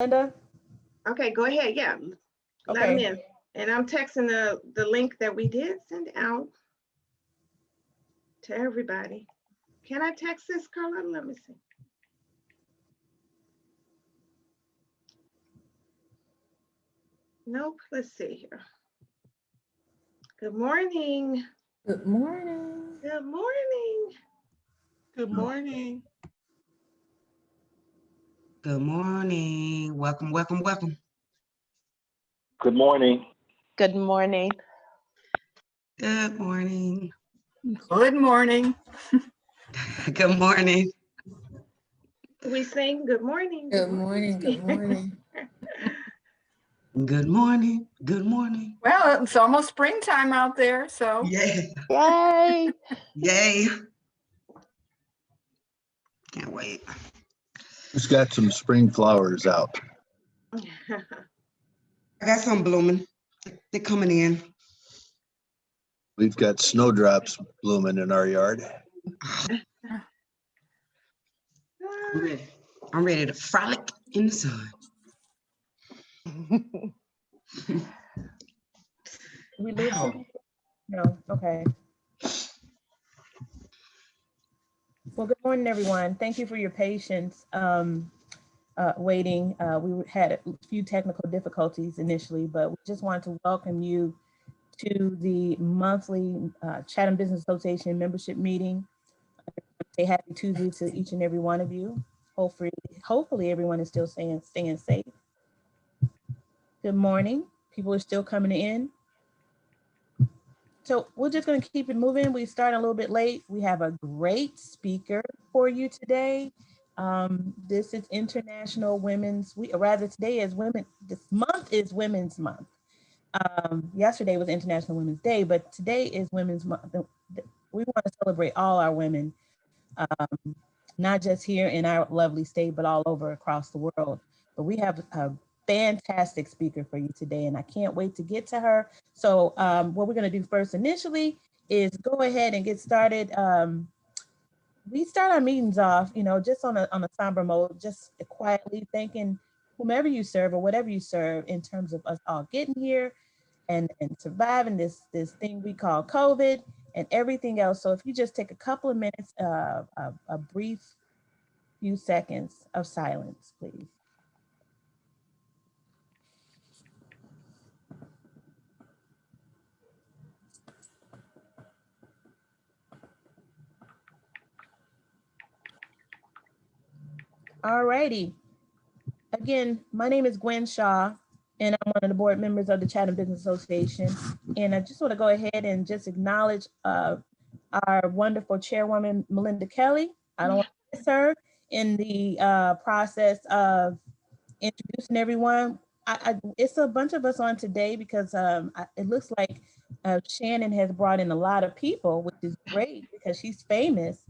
Linda? Okay, go ahead. Yeah, let them in. And I'm texting the link that we did send out to everybody. Can I text this, Carla? Let me see. Nope. Let's see here. Good morning. Good morning. Good morning. Good morning. Good morning. Welcome, welcome, welcome. Good morning. Good morning. Good morning. Good morning. Good morning. We sing good morning. Good morning. Good morning. Good morning. Good morning. Well, it's almost springtime out there, so. Yay. Yay. Yay. Can't wait. Who's got some spring flowers out? I got some blooming. They're coming in. We've got snowdrops blooming in our yard. I'm ready. I'm ready to frolic in the sun. We lose some? No, okay. Well, good morning, everyone. Thank you for your patience waiting. We had a few technical difficulties initially, but we just wanted to welcome you to the monthly Chatham Business Association membership meeting. Say happy Tuesday to each and every one of you. Hopefully everyone is still staying safe. Good morning. People are still coming in. So we're just going to keep it moving. We start a little bit late. We have a great speaker for you today. This is International Women's Week, or rather today is women. This month is Women's Month. Yesterday was International Women's Day, but today is Women's Month. We want to celebrate all our women, not just here in our lovely state, but all over across the world. But we have a fantastic speaker for you today, and I can't wait to get to her. So what we're going to do first initially is go ahead and get started. We start our meetings off, just on a somber mode, just quietly thanking whomever you serve or whatever you serve in terms of us all getting here and surviving this thing we call COVID and everything else. So if you just take a couple of minutes, a brief few seconds of silence, please. All righty. Again, my name is Gwen Shaw, and I'm one of the board members of the Chatham Business Association. And I just want to go ahead and just acknowledge our wonderful chairwoman, Melinda Kelly. I don't want to miss her in the process of introducing everyone. It's a bunch of us on today because it looks like Shannon has brought in a lot of people, which is great because she's famous.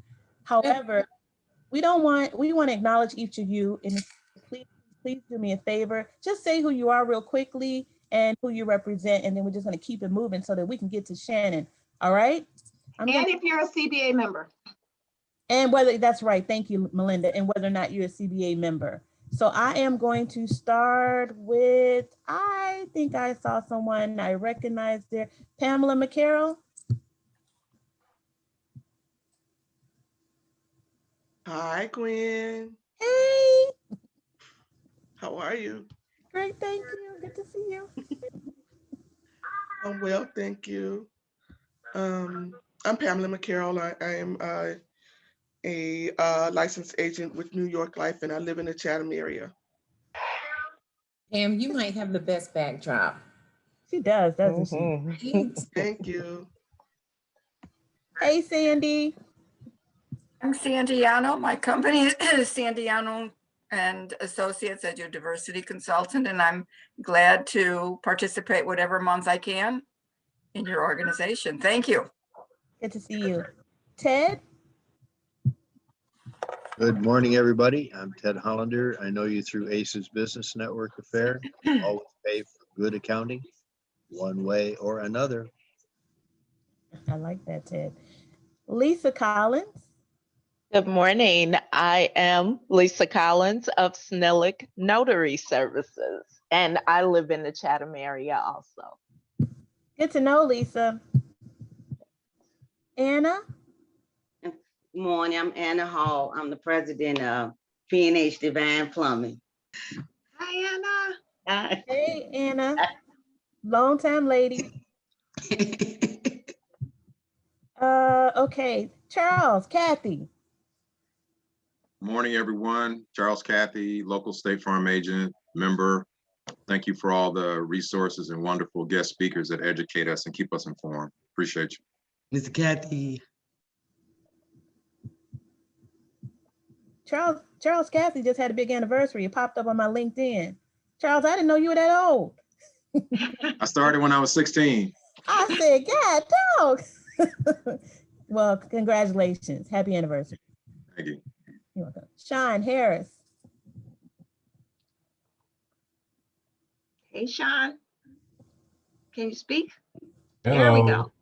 However, we want to acknowledge each of you, and please do me a favor. Just say who you are real quickly and who you represent, and then we're just going to keep it moving so that we can get to Shannon. All right? If you're a CBA member. And whether that's right, thank you, Melinda, and whether or not you're a CBA member. So I am going to start with, I think I saw someone I recognized there, Pamela Mccarroll. Hi, Gwen. Hey. How are you? Great, thank you. Good to see you. I'm well, thank you. I'm Pamela Mccarroll. I am a licensed agent with New York Life, and I live in the Chatham area. Pam, you might have the best backdrop. She does, doesn't she? Thank you. Hey, Sandy. I'm Sandiano. My company is Sandiano and Associates as your diversity consultant, and I'm glad to participate whatever month I can in your organization. Thank you. Good to see you. Ted? Good morning, everybody. I'm Ted Hollander. I know you through ACES Business Network Affair. Always pay for good accounting, one way or another. I like that, Ted. Lisa Collins. Good morning. I am Lisa Collins of Snellick Notary Services, and I live in the Chatham area also. Good to know, Lisa. Anna? Good morning, I'm Anna Hall. I'm the president of P&H Divine Plumbing. Hi, Anna. Hi. Hey, Anna. Long time lady. Okay, Charles, Kathy. Morning, everyone. Charles Cathy, local State Farm agent, member. Thank you for all the resources and wonderful guest speakers that educate us and keep us informed. Appreciate you. Mr. Cathy. Charles Kathy just had a big anniversary. It popped up on my LinkedIn. Charles, I didn't know you were that old. I started when I was 16. I said, God, dog. Well, congratulations. Happy anniversary. Thank you. You're welcome. Shawn Harris. Hey, Shawn. Can you speak? Hello. There we go.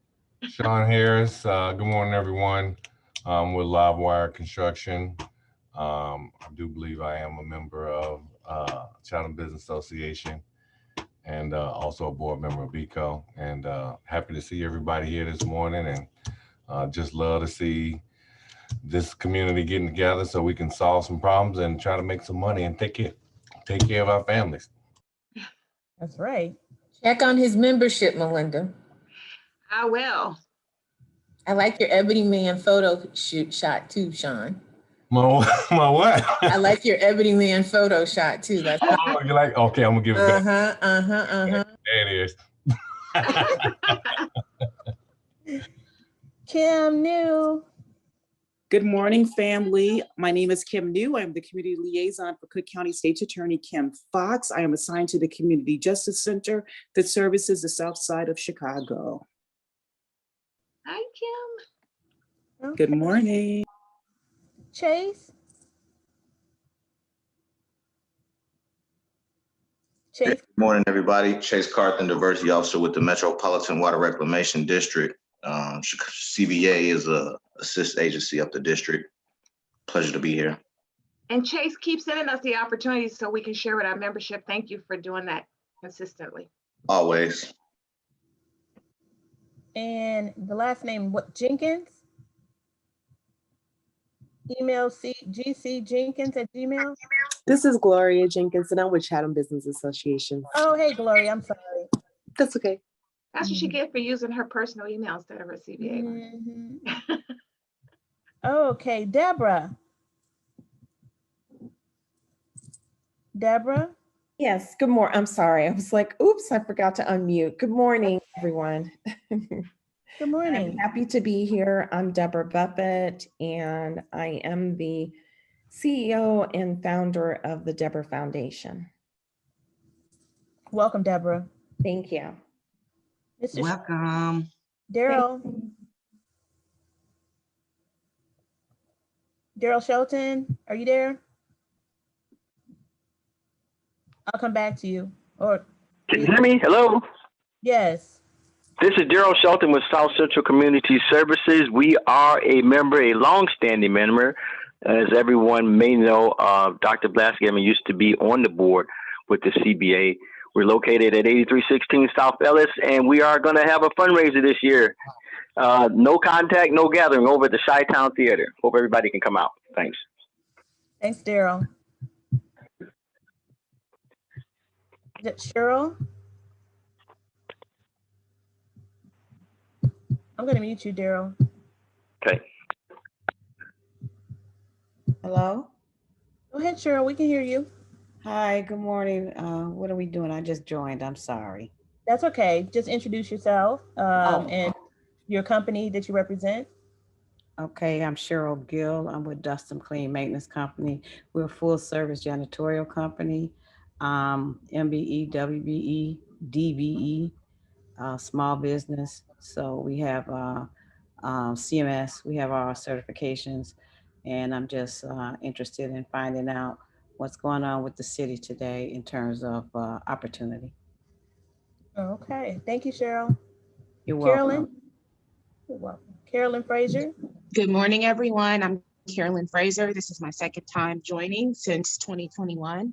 Shawn Harris. Good morning, everyone. With Livewire Construction. I do believe I am a member of Chatham Business Association and also a board member of BCO. And happy to see everybody here this morning, and just love to see this community getting together so we can solve some problems and try to make some money and take care of our families. That's right. Check on his membership, Melinda. I will. I like your Ebony Man photo shot too, Shawn. My what? I like your Ebony Man photo shot too. That's oh, you like? Okay, I'm gonna give it back. There it is. Kim New. Good morning, family. My name is Kim New. I'm the community liaison for Cook County State's Attorney Kim Fox. I am assigned to the Community Justice Center that services the South Side of Chicago. Hi, Kim. Okay. Good morning. Chase. Good morning, everybody. Chase Carthen, Diversity Officer with the Metropolitan Water Reclamation District. CVA is a assist agency of the district. Pleasure to be here. And Chase, keep sending us the opportunities so we can share with our membership. Thank you for doing that consistently. Always. And the last name, what, Jenkins? Email gcjenkins@gmail. This is Gloria Jenkins, and I'm with Chatham Business Association. Oh, hey, Gloria, I'm sorry. That's okay. That's what she gets for using her personal email instead of her CBA. Mm-hmm. Okay, Deborah. Deborah? Yes, good morning. I'm sorry. I was like, oops, I forgot to unmute. Good morning, everyone. Good morning. I'm happy to be here. I'm Deborah Buffett, and I am the CEO and founder of the Deborah Foundation. Welcome, Deborah. Thank you. Mr. Welcome. Daryl. Daryl Shelton, are you there? I'll come back to you. Or can you hear me? Hello? Yes. This is Daryl Shelton with South Central Community Services. We are a member, a long-standing member. As everyone may know, Dr. Blaskam used to be on the board with the CBA. We're located at 8316 South Ellis, and we are going to have a fundraiser this year. No contact, no gathering over at the Chi-Town Theater. Hope everybody can come out. Thanks. Thanks, Daryl. Is it Cheryl? I'm going to mute you, Daryl. Okay. Hello? Go ahead, Cheryl. We can hear you. Hi, good morning. What are we doing? I just joined. I'm sorry. That's okay. Just introduce yourself and your company that you represent. Okay, I'm Cheryl Gill. I'm with Dustin Clean Maintenance Company. We're a full service janitorial company. MBE, WBE, DBE, small business. So we have CMS, we have our certifications, and I'm just interested in finding out what's going on with the city today in terms of opportunity. Okay, thank you, Cheryl. You're Carolyn. welcome. You're welcome. Carolyn Fraser. Good morning, everyone. I'm Carolyn Fraser. This is my second time joining since 2021.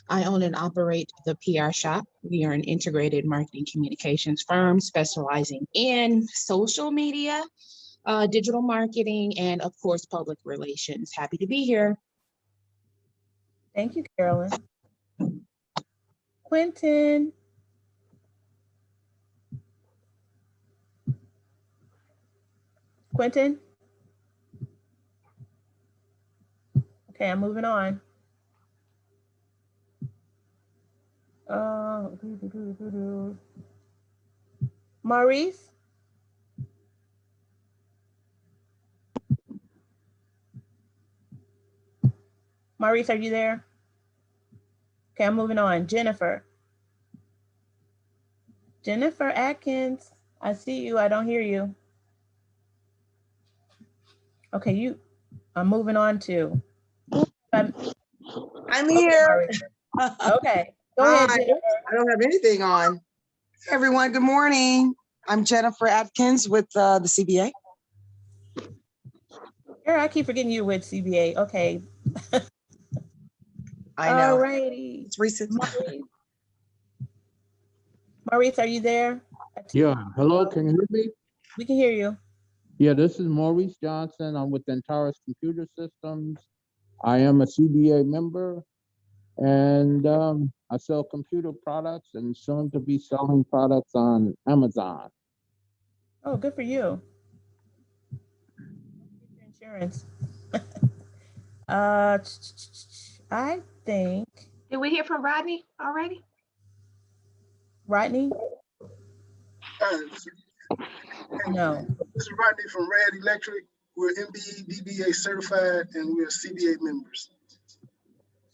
I own and operate the PR Shop. We are an integrated marketing communications firm specializing in social media, digital marketing, and of course, public relations. Happy to be here. Thank you, Carolyn. Quentin. Quentin? Okay, I'm moving on. Maurice? Maurice, are you there? Okay, I'm moving on. Jennifer. Jennifer Atkins, I see you. I don't hear you. Okay, I'm moving on to. I'm here. Okay, go ahead, Jennifer. I don't have anything on. Hey, everyone, good morning. I'm Jennifer Atkins with the CBA. I keep forgetting you with CBA. Okay. I know. Alrighty. It's recent. Maurice, are you there? Yeah, hello, can you hear me? We can hear you. Yeah, this is Maurice Johnson. I'm with Antares Computer Systems. I am a CBA member, and I sell computer products and soon to be selling products on Amazon. Oh, good for you. Insurance. I think. Did we hear from Rodney already? Rodney? No. This is Rodney from Red Electric. We're MBE DBA certified and we're CBA members.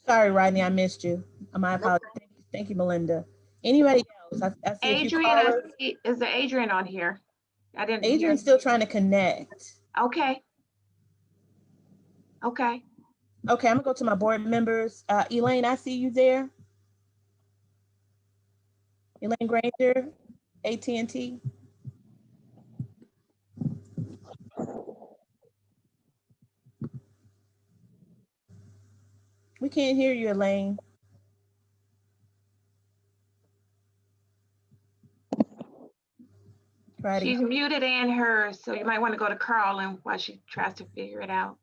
Sorry, Rodney, I missed you. My apologies. Thank you, Melinda. Anybody else? I see Adrian, is there Adrian on here? I didn't. Adrian's still trying to connect. Okay. Okay. Okay, I'm gonna go to my board members. Elaine, I see you there. Elaine Granger, AT&T. We can't hear you, Elaine. She's muted and hers, so you might want to go to Carolyn while she tries to figure it out.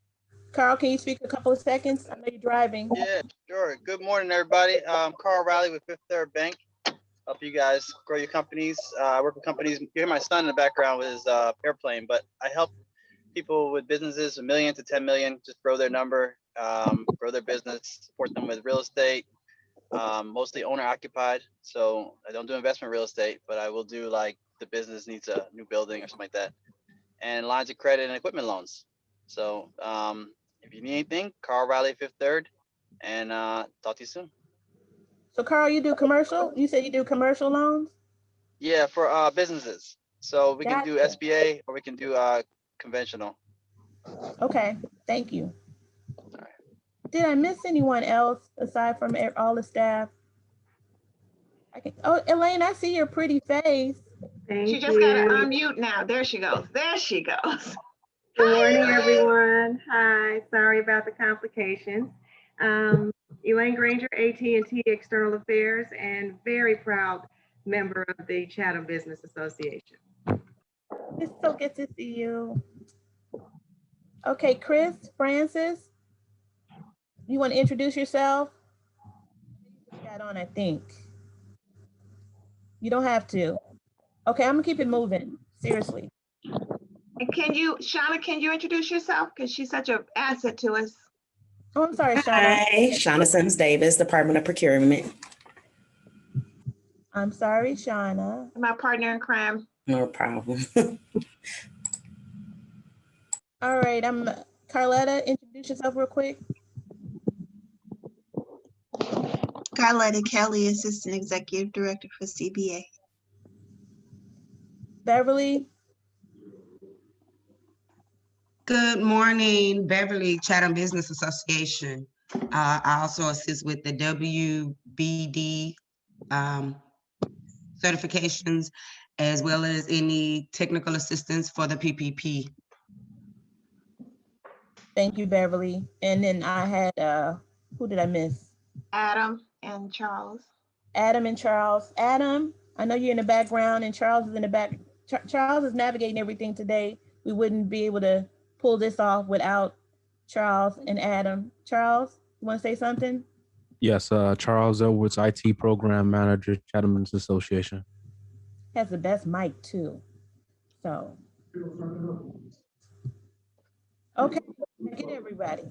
Carl, can you speak a couple of seconds? I know you're driving. Yeah, sure. Good morning, everybody. Carl Riley with Fifth Third Bank. Help you guys grow your companies. I work with companies. You hear my son in the background with his airplane, but I help people with businesses $1 million to 10 million just grow their number, grow their business, support them with real estate, mostly owner occupied. So I don't do investment real estate, but I will do like the business needs a new building or something like that, and lines of credit and equipment loans. So if you need anything, Carl Riley, Fifth Third, and talk to you soon. So Carl, you do commercial? You said you do commercial loans? Yeah, for businesses. So we can do SBA or we can do conventional. Okay, thank you. Did I miss anyone else aside from all the staff? Oh, Elaine, I see your pretty face. She just got to unmute now. There she goes. There she goes. Good morning, everyone. Hi, sorry about the complications. Elaine Granger, AT&T External Affairs, and very proud member of the Chatham Business Association. It's so good to see you. Okay, Chris Francis, you want to introduce yourself? Got on, I think. You don't have to. Okay, I'm gonna keep it moving, seriously. And Shauna, can you introduce yourself? Because she's such an asset to us. Oh, I'm sorry, Shauna. Hi, Shauna Sims Davis, Department of Procurement. I'm sorry, Shauna. My partner in crime. No problem. All right, Carletta, introduce yourself real quick. Carletta Kelly, Assistant Executive Director for CBA. Beverly. Good morning, Beverly, Chatham Business Association. I also assist with the WBD certifications, as well as any technical assistance for the PPP. Thank you, Beverly. And then I had, who did I miss? Adam and Charles. Adam and Charles. Adam, I know you're in the background and Charles is in the back. Charles is navigating everything today. We wouldn't be able to pull this off without Charles and Adam. Charles, you want to say something? Yes, Charles Edwards, IT Program Manager, Chatham Business Association. Has the best mic too. So, okay, get everybody.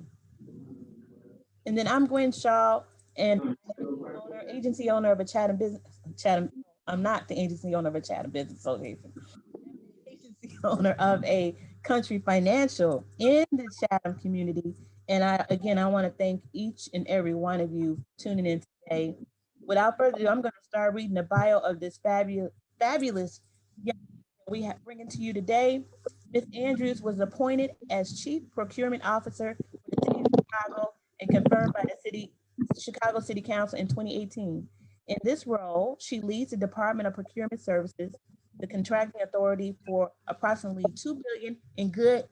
And then I'm Gwen Shaw, and agency owner of a Chatham. I'm not the agency owner of a Chatham Business Association. Agency owner of a Country Financial in the Chatham community. And I want to thank each and every one of you for tuning in today. Without further ado, I'm going to start reading the bio of this fabulous young we have bringing to you today. Ms. Andrews was appointed as Chief Procurement Officer for the City of Chicago and confirmed by the Chicago City Council in 2018. In this role, she leads the Department of Procurement Services, the contracting authority for approximately $2 billion in goods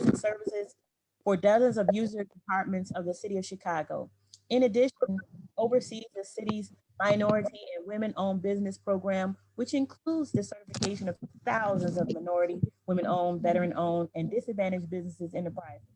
and services for dozens of user departments of the City of Chicago. In addition, oversees the city's minority and women-owned business program, which includes the certification of thousands of minority, women-owned, veteran-owned, and disadvantaged businesses enterprises.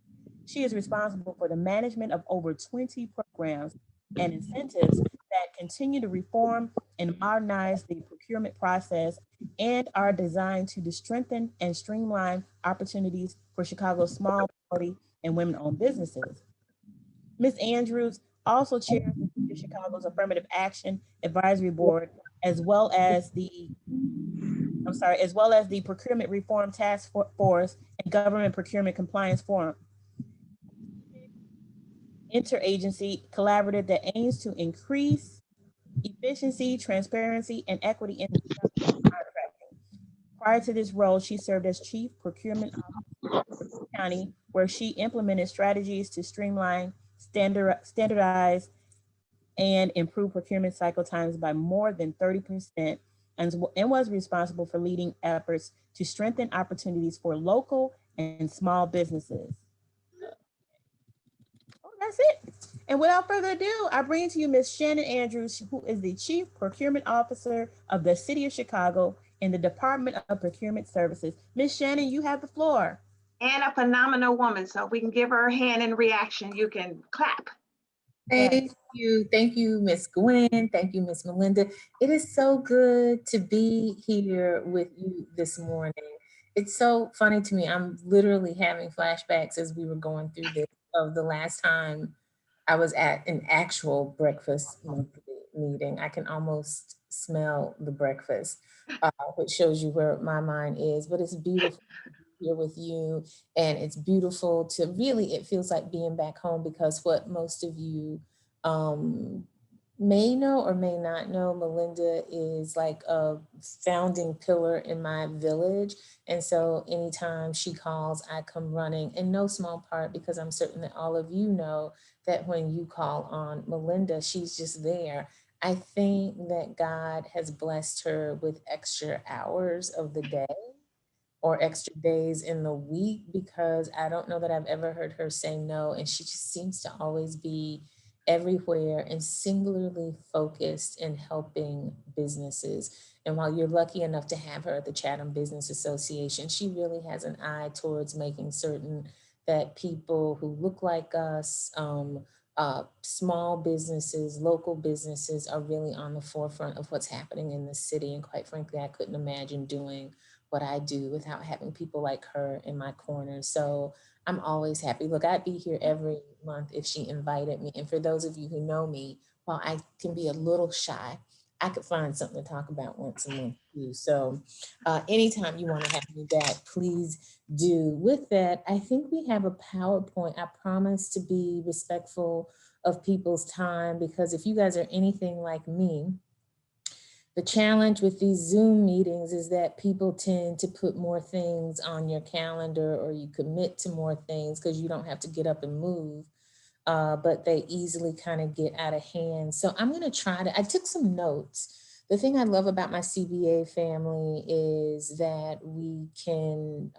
She is responsible for the management of over 20 programs and incentives that continue to reform and modernize the procurement process and are designed to strengthen and streamline opportunities for Chicago's small, minority, and women-owned businesses. Ms. Andrews also chairs the City of Chicago's Affirmative Action Advisory Board, as well as the Procurement Reform Task Force and Government Procurement Compliance Forum, interagency collaborative that aims to increase efficiency, transparency, and equity in contracting. Prior to this role, she served as Chief Procurement Officer for County, where she implemented strategies to streamline, standardize, and improve procurement cycle times by more than 30%, and was responsible for leading efforts to strengthen opportunities for local and small businesses. Oh, that's it. And without further ado, I bring to you Ms. Shannon Andrews, who is the Chief Procurement Officer of the City of Chicago in the Department of Procurement Services. Ms. Shannon, you have the floor. And a phenomenal woman, so we can give her a hand in reaction. You can clap. Thank you, Miss Gwen. Thank you, Miss Melinda. It is so good to be here with you this morning. It's so funny to me. I'm literally having flashbacks as we were going through this of the last time I was at an actual breakfast meeting. I can almost smell the breakfast, which shows you where my mind is, but it's beautiful here with you. And it's beautiful to really, it feels like being back home, because what most of you may know or may not know, Melinda is like a founding pillar in my village. And so anytime she calls, I come running, in no small part because I'm certain that all of you know that when you call on Melinda, she's just there. I think that God has blessed her with extra hours of the day or extra days in the week, because I don't know that I've ever heard her say no. And she just seems to always be everywhere and singularly focused in helping businesses. And while you're lucky enough to have her at the Chatham Business Association, she really has an eye towards making certain that people who look like us, small businesses, local businesses, are really on the forefront of what's happening in the city. And quite frankly, I couldn't imagine doing what I do without having people like her in my corner. So I'm always happy. Look, I'd be here every month if she invited me. And for those of you who know me, while I can be a little shy, I could find something to talk about once a month too. So anytime you want to have me back, please do. With that, I think we have a PowerPoint. I promise to be respectful of people's time, because if you guys are anything like me, the challenge with these Zoom meetings is that people tend to put more things on your calendar, or you commit to more things because you don't have to get up and move, but they easily kind of get out of hand. So I'm gonna I took some notes. The thing I love about my CBA family is that we can,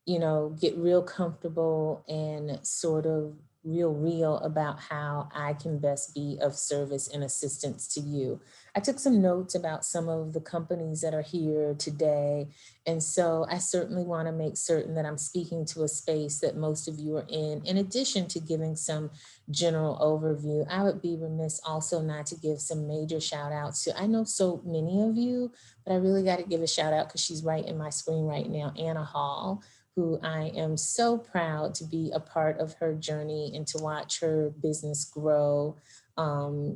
you know, get real comfortable and sort of real about how I can best be of service and assistance to you. I took some notes about some of the companies that are here today. And so I certainly want to make certain that I'm speaking to a space that most of you are in addition to giving some general overview. I would be remiss also not to give some major shout outs to, I know so many of you, but I really got to give a shout out because she's right in my screen right now, Anna Hall, who I am so proud to be a part of her journey and to watch her business grow.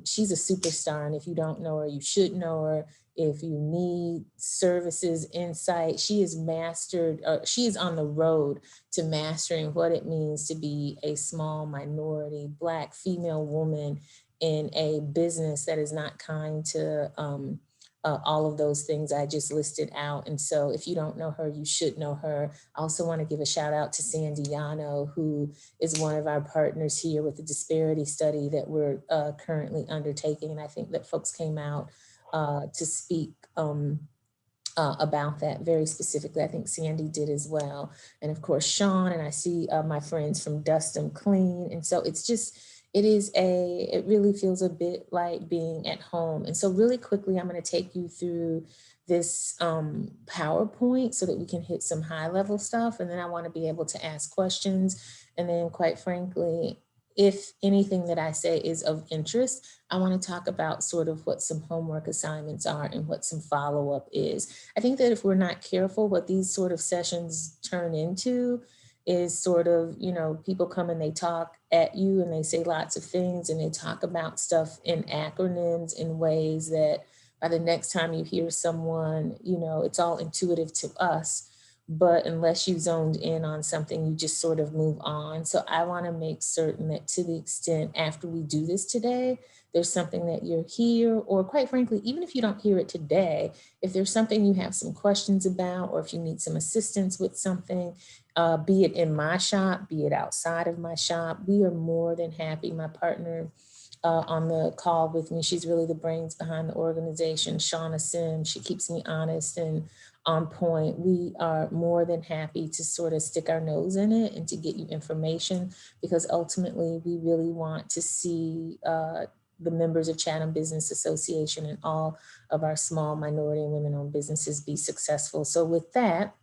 She's a superstar, and if you don't know her, you should know her. If you need services, insight, she is mastered, she is on the road to mastering what it means to be a small minority, Black female woman in a business that is not kind to all of those things I just listed out. And so if you don't know her, you should know her. I also want to give a shout out to Sandy Yano, who is one of our partners here with the disparity study that we're currently undertaking. And I think that folks came out to speak about that very specifically. I think Sandy did as well. And of course, Shawn, and I see my friends from Dust and Clean. And so it's just, it really feels a bit like being at home. And so really quickly, I'm going to take you through this PowerPoint so that we can hit some high level stuff. And then I want to be able to ask questions. And then quite frankly, if anything that I say is of interest, I want to talk about sort of what some homework assignments are and what some follow-up is. I think that if we're not careful, what these sort of sessions turn into is sort of, you know, people come and they talk at you and they say lots of things and they talk about stuff in acronyms in ways that by the next time you hear someone, you know, it's all intuitive to us, but unless you zoned in on something, you just sort of move on. So I want to make certain that to the extent after we do this today, there's something that you're here, or quite frankly, even if you don't hear it today, if there's something you have some questions about, or if you need some assistance with something, be it in my shop, be it outside of my shop, we are more than happy. My partner on the call with me, she's really the brains behind the organization, Shauna Sim, she keeps me honest and on point. We are more than happy to sort of stick our nose in it and to get you information, because ultimately we really want to see the members of Chatham Business Association and all of our small minority and women-owned businesses be successful. So with that,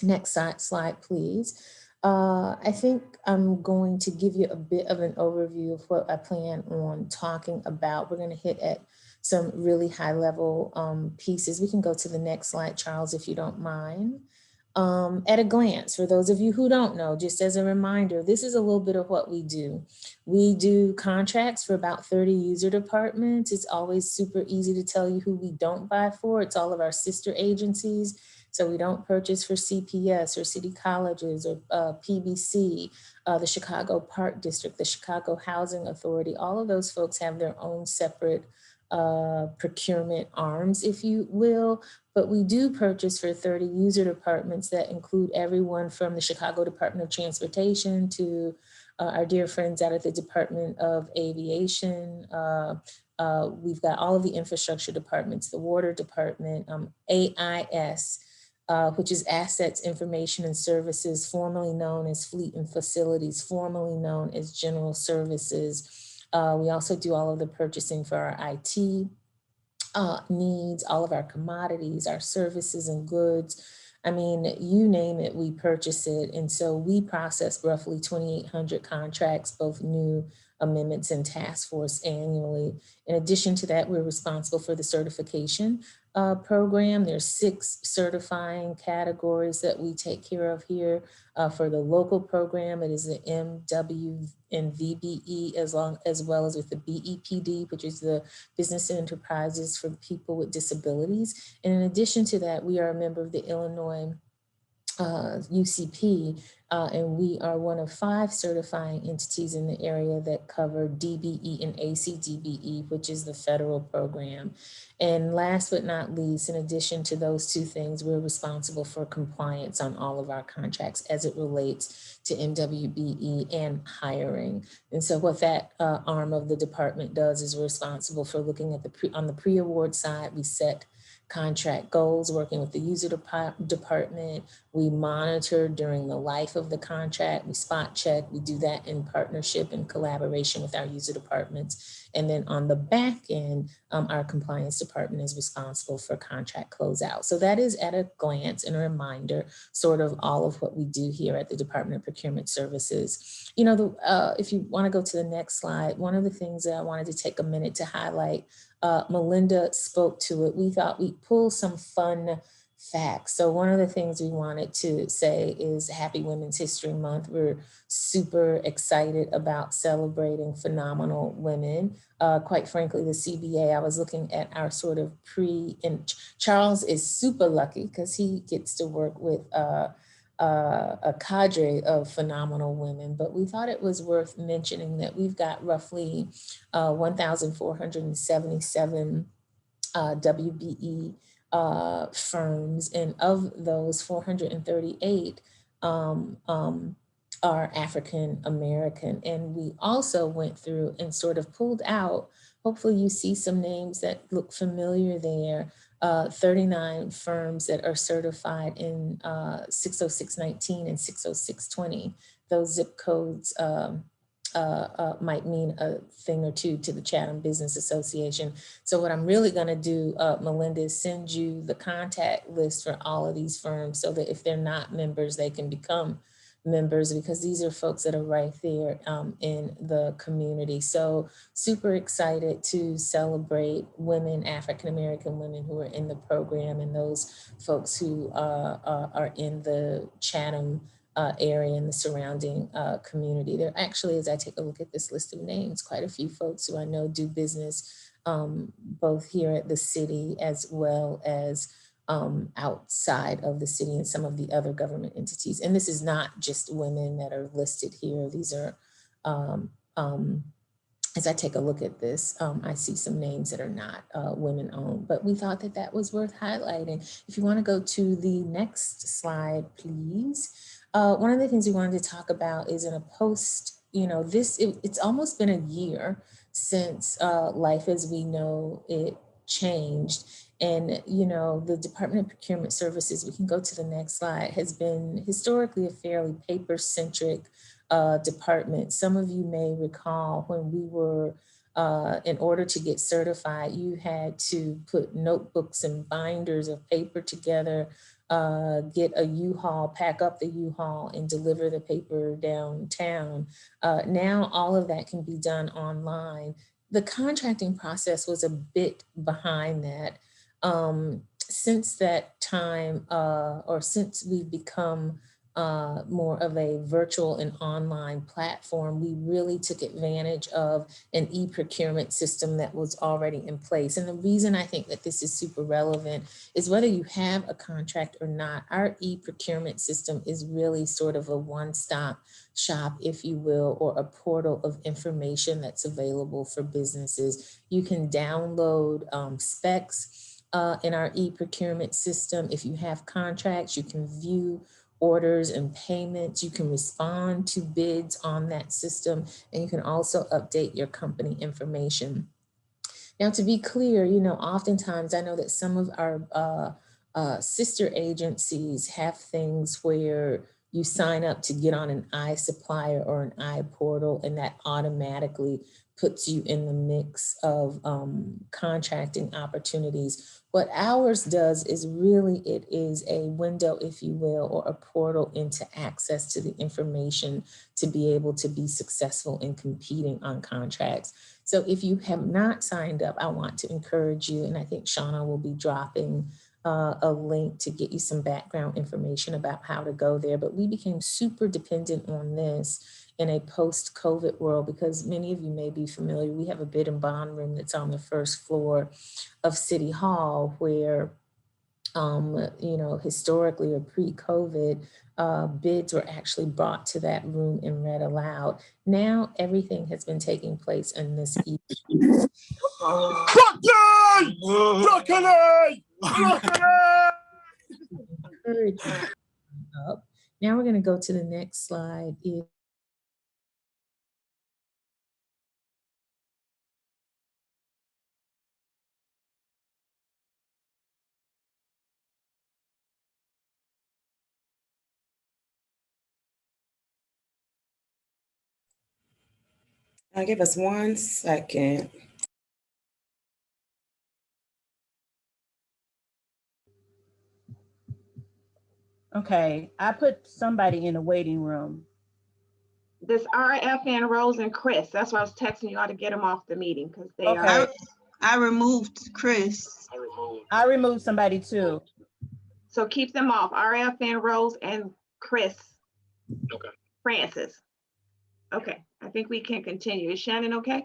next slide, please. I think I'm going to give you a bit of an overview of what I plan on talking about. We're going to hit at some really high level pieces. We can go to the next slide, Charles, if you don't mind. At a glance, for those of you who don't know, just as a reminder, this is a little bit of what we do. We do contracts for about 30 user departments. It's always super easy to tell you who we don't buy for. It's all of our sister agencies. So we don't purchase for CPS or City Colleges or PBC, the Chicago Park District, the Chicago Housing Authority. All of those folks have their own separate procurement arms, if you will, but we do purchase for 30 user departments that include everyone from the Chicago Department of Transportation to our dear friends out at the Department of Aviation. We've got all of the infrastructure departments, the water department, AIS, which is Assets, Information and Services, formerly known as Fleet and Facilities, formerly known as General Services. We also do all of the purchasing for our IT needs, all of our commodities, our services and goods. I mean, you name it, we purchase it. And so we process roughly 2,800 contracts, both new amendments and task force annually. In addition to that, we're responsible for the certification program. There's 6 certifying categories that we take care of here. For the local program, it is the MW and VBE, as well as with the BEPD, which is the Business and Enterprises for People with Disabilities. And in addition to that, we are a member of the Illinois UCP, and we are one of 5 certifying entities in the area that cover DBE and ACDBE, which is the federal program. And last but not least, in addition to those 2 things, we're responsible for compliance on all of our contracts as it relates to MWBE and hiring. And so what that arm of the department does is we're responsible for looking at on the pre-award side, we set contract goals, working with the user department. We monitor during the life of the contract. We spot check. We do that in partnership and collaboration with our user departments. And then on the back end, our compliance department is responsible for contract closeout. So that is at a glance and a reminder, sort of all of what we do here at the Department of Procurement Services. You know, if you want to go to the next slide, one of the things that I wanted to take a minute to highlight, Melinda spoke to it. We thought we'd pull some fun facts. So one of the things we wanted to say is Happy Women's History Month. We're super excited about celebrating phenomenal women. Quite frankly, the CBA, I was looking at our sort of and Charles is super lucky because he gets to work with a cadre of phenomenal women, but we thought it was worth mentioning that we've got roughly 1,477 WBE firms, and of those 438 are African American. And we also went through and sort of pulled out, hopefully you see some names that look familiar there, 39 firms that are certified in 60619 and 60620. Those zip codes might mean a thing or two to the Chatham Business Association. So what I'm really gonna do, Melinda, is send you the contact list for all of these firms so that if they're not members, they can become members, because these are folks that are right there in the community. So super excited to celebrate women, African-American women who are in the program, and those folks who are in the Chatham area and the surrounding community. There actually, as I take a look at this list of names, quite a few folks who I know do business both here at the city as well as outside of the city and some of the other government entities. And this is not just women that are listed here. These are, as I take a look at this, I see some names that are not women owned, but we thought that that was worth highlighting. If you want to go to the next slide, please. One of the things we wanted to talk about is in a post, you know, it's almost been a year since life as we know it changed. And, you know, the Department of Procurement Services, we can go to the next slide, has been historically a fairly paper-centric department. Some of you may recall when we were, in order to get certified, you had to put notebooks and binders of paper together, get a U-Haul, pack up the U-Haul and deliver the paper downtown. Now all of that can be done online. The contracting process was a bit behind that. Since that time, or since we've become more of a virtual and online platform, we really took advantage of an e-procurement system that was already in place. And the reason I think that this is super relevant is whether you have a contract or not, our e-procurement system is really sort of a one-stop shop, if you will, or a portal of information that's available for businesses. You can download specs in our e-procurement system. If you have contracts, you can view orders and payments. You can respond to bids on that system, and you can also update your company information. Now, to be clear, you know, oftentimes I know that some of our sister agencies have things where you sign up to get on an iSupplier or an iPortal, and that automatically puts you in the mix of contracting opportunities. What ours does is really, it is a window, if you will, or a portal into access to the information to be able to be successful in competing on contracts. So if you have not signed up, I want to encourage you, and I think Shauna will be dropping a link to get you some background information about how to go there. But we became super dependent on this in a post-COVID world, because many of you may be familiar, we have a bid and bond room that's on the first floor of City Hall where, you know, historically or pre-COVID, bids were actually brought to that room and read aloud. Now everything has been taking place in this Now we're going to go to the next slide. Give us 1 second. Okay, I put somebody in the waiting room. This RFN Rose and Chris. That's why I was texting you all to get them off the meeting because they Okay. are. I removed Chris. I removed somebody too. So keep them off. RFN Rose and Chris. Okay. Francis. Okay, I think we can continue. Is Shannon okay?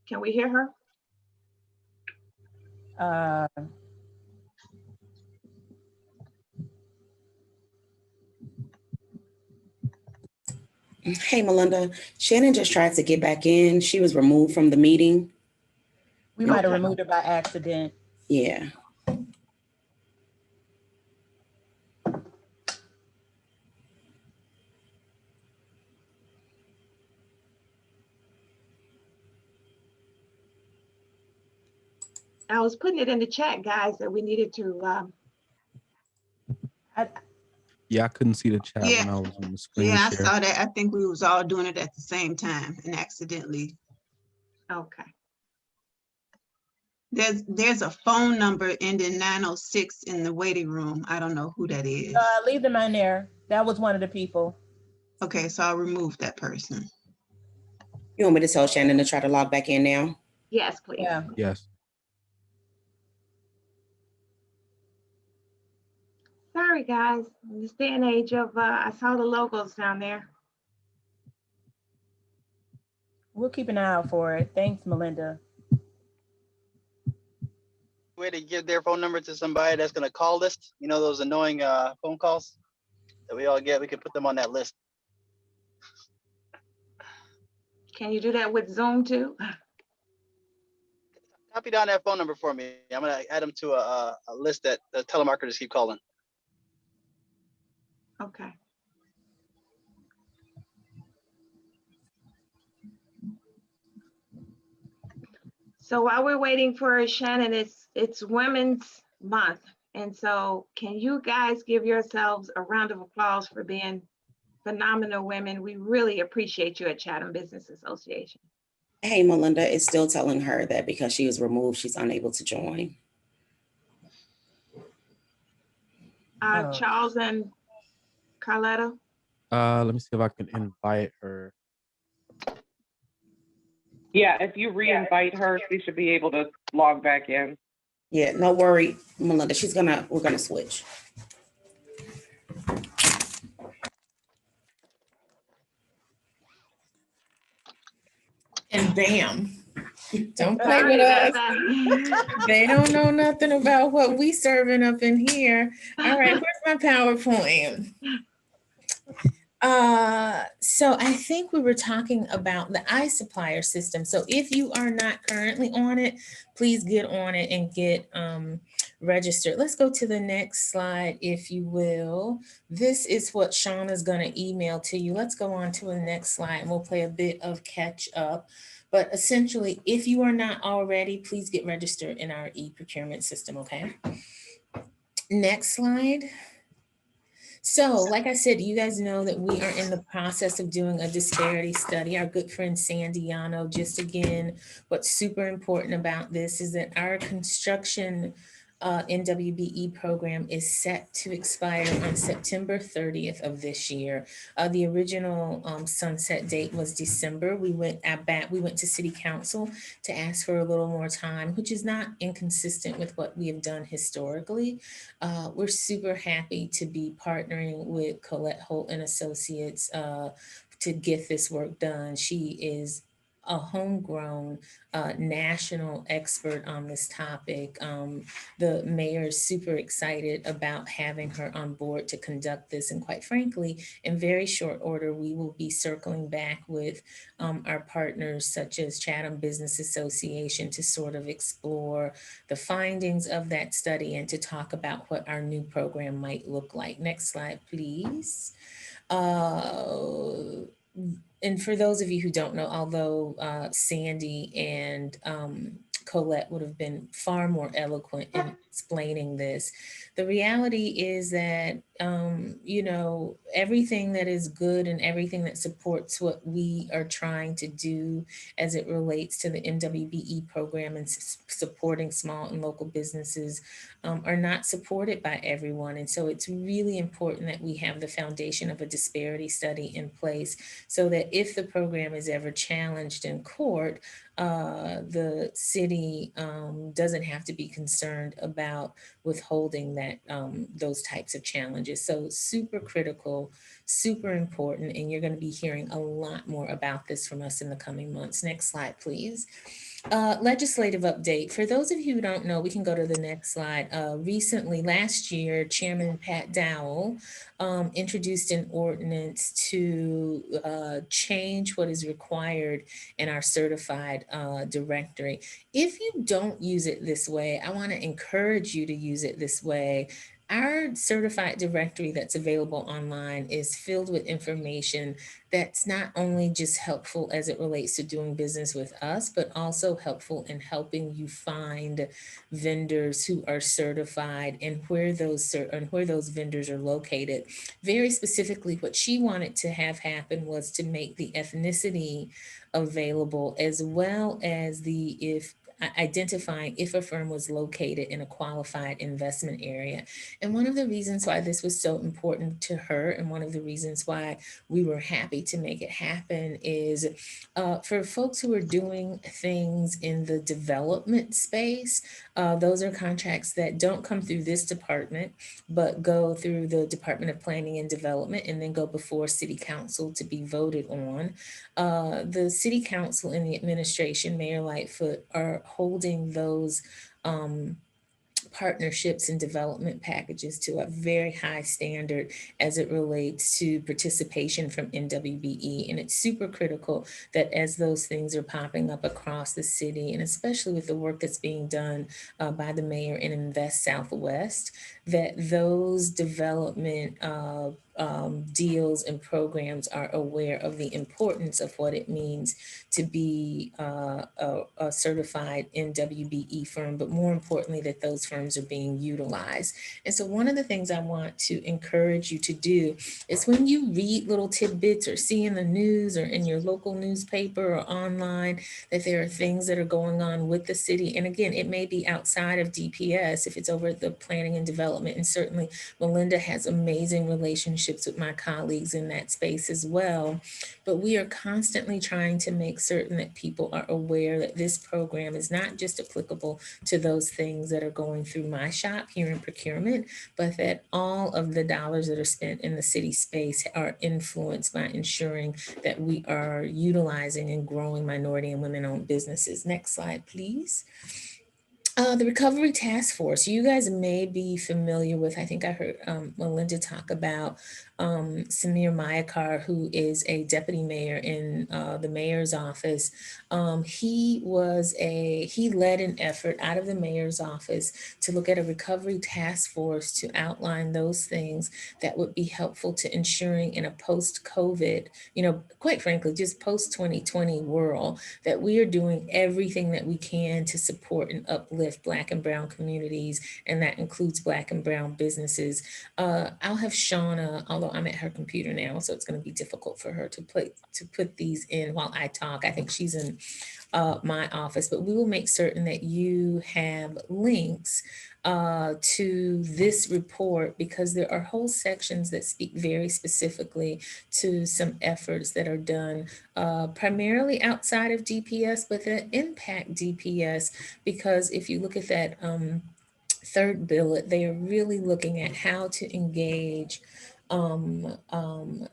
Can we hear her? Hey, Melinda. Shannon just tried to get back in. She was removed from the meeting. We might have removed her by accident. Yeah. I was putting it in the chat, guys, that we needed to. Yeah, I couldn't see the chat when Yeah. I was on the screen Yeah, I share. saw that. I think we was all doing it at the same time and accidentally. Okay. There's a phone number ending 906 in the waiting room. I don't know who that is. Leave them in there. That was one of the people. Okay, so I'll remove that person. You want me to tell Shannon to try to log back in now? Yes, please. Yeah. Yes. Sorry, guys. In this day and age of, I saw the logos down there. We'll keep an eye out for it. Thanks, Melinda. Way to give their phone number to somebody that's going to call this. You know, those annoying phone calls that we all get. We can put them on that list. Can you do that with Zoom too? Copy down that phone number for me. I'm going to add them to a list that the telemarketers keep calling. Okay. So while we're waiting for Shannon, it's Women's Month. And so can you guys give yourselves a round of applause for being phenomenal women? We really appreciate you at Chatham Business Association. Hey, Melinda is still telling her that because she was removed, she's unable to join. Charles and Carletta. Let me see if I can invite her. Yeah, if you re-invite her, she should be able to log back in. Yeah, no worry, Melinda. We're gonna switch. And bam, don't play with us. They don't know nothing about what we serving up in here. All right, where's my PowerPoint? So I think we were talking about the iSupplier system. So if you are not currently on it, please get on it and get registered. Let's go to the next slide, if you will. This is what Shawn is going to email to you. Let's go on to the next slide and we'll play a bit of catch up. But essentially, if you are not already, please get registered in our e-procurement system, okay? Next slide. So, like I said, you guys know that we are in the process of doing a disparity study. Our good friend Sandy Yano, just again, what's super important about this is that our construction NWBE program is set to expire on September 30th of this year. The original sunset date was December. We went to City Council to ask for a little more time, which is not inconsistent with what we have done historically. We're super happy to be partnering with Colette Holt and Associates to get this work done. She is a homegrown national expert on this topic. The mayor is super excited about having her on board to conduct this. And quite frankly, in very short order, we will be circling back with our partners such as Chatham Business Association to sort of explore the findings of that study and to talk about what our new program might look like. Next slide, please. And for those of you who don't know, although Sandy and Colette would have been far more eloquent in explaining this. The reality is that, you know, everything that is good and everything that supports what we are trying to do as it relates to the MWBE program and supporting small and local businesses are not supported by everyone. And so it's really important that we have the foundation of a disparity study in place so that if the program is ever challenged in court, the city doesn't have to be concerned about withholding that those types of challenges. So super critical, super important, and you're going to be hearing a lot more about this from us in the coming months. Next slide, please. Legislative update. For those of you who don't know, we can go to the next slide. Recently, last year, Chairman Pat Dowell introduced an ordinance to change what is required in our certified directory. If you don't use it this way, I want to encourage you to use it this way. Our certified directory that's available online is filled with information that's not only just helpful as it relates to doing business with us, but also helpful in helping you find vendors who are certified and where those vendors are located. Very specifically, what she wanted to have happen was to make the ethnicity available, as well as identifying if a firm was located in a qualified investment area. And one of the reasons why this was so important to her, and one of the reasons why we were happy to make it happen, is for folks who are doing things in the development space, those are contracts that don't come through this department, but go through the Department of Planning and Development and then go before City Council to be voted on. The City Council and the administration, Mayor Lightfoot, are holding those partnerships and development packages to a very high standard as it relates to participation from MWBE. And it's super critical that as those things are popping up across the city, and especially with the work that's being done by the mayor in Invest Southwest, that those development deals and programs are aware of the importance of what it means to be a certified MWBE firm, but more importantly, that those firms are being utilized. And so one of the things I want to encourage you to do is when you read little tidbits or see in the news or in your local newspaper or online that there are things that are going on with the city. And again, it may be outside of DPS if it's over at the planning and development. And certainly Melinda has amazing relationships with my colleagues in that space as well. But we are constantly trying to make certain that people are aware that this program is not just applicable to those things that are going through my shop here in procurement, but that all of the dollars that are spent in the city space are influenced by ensuring that we are utilizing and growing minority and women-owned businesses. Next slide, please. The Recovery Task Force, you guys may be familiar with, I think I heard Melinda talk about Samir Mayakar, who is a deputy mayor in the mayor's office. He led an effort out of the mayor's office to look at a recovery task force to outline those things that would be helpful to ensuring in a post-COVID, quite frankly, just post-2020 world, that we are doing everything that we can to support and uplift Black and Brown communities, and that includes Black and Brown businesses. I'll have Shauna, although I'm at her computer now, so it's going to be difficult for her to put these in while I talk. I think she's in my office, but we will make certain that you have links to this report, because there are whole sections that speak very specifically to some efforts that are done primarily outside of DPS, but that impact DPS, because if you look at that third billet, they are really looking at how to engage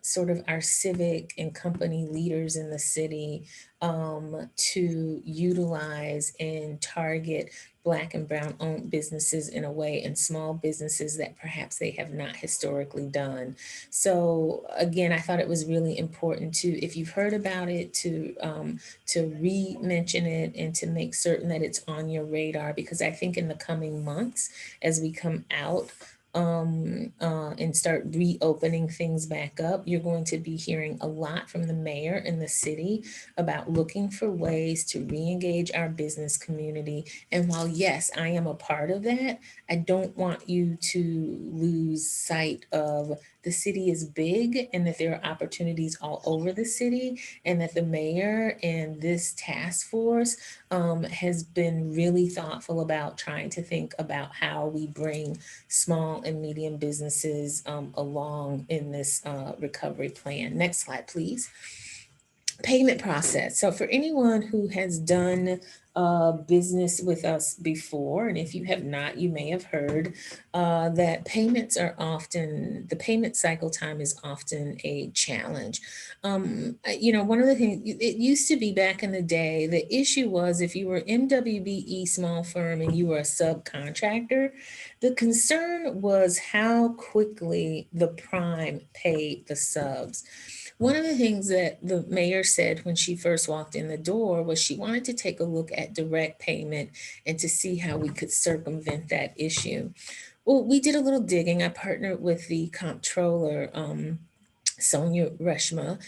sort of our civic and company leaders in the city to utilize and target Black and Brown owned businesses in a way, and small businesses that perhaps they have not historically done. So again, I thought it was really important to, if you've heard about it, to re-mention it and to make certain that it's on your radar, because I think in the coming months, as we come out and start reopening things back up, you're going to be hearing a lot from the mayor and the city about looking for ways to re-engage our business community. And while yes, I am a part of that, I don't want you to lose sight of the city is big and that there are opportunities all over the city, and that the mayor and this task force has been really thoughtful about trying to think about how we bring small and medium businesses along in this recovery plan. Next slide, please. Payment process. So for anyone who has done business with us before, and if you have not, you may have heard that payments are often, the payment cycle time is often a challenge. You know, one of the things, it used to be back in the day, the issue was if you were MWBE small firm and you were a subcontractor, the concern was how quickly the prime paid the subs. One of the things that the mayor said when she first walked in the door was she wanted to take a look at direct payment and to see how we could circumvent that issue. Well, we did a little digging. I partnered with the comptroller, Reshma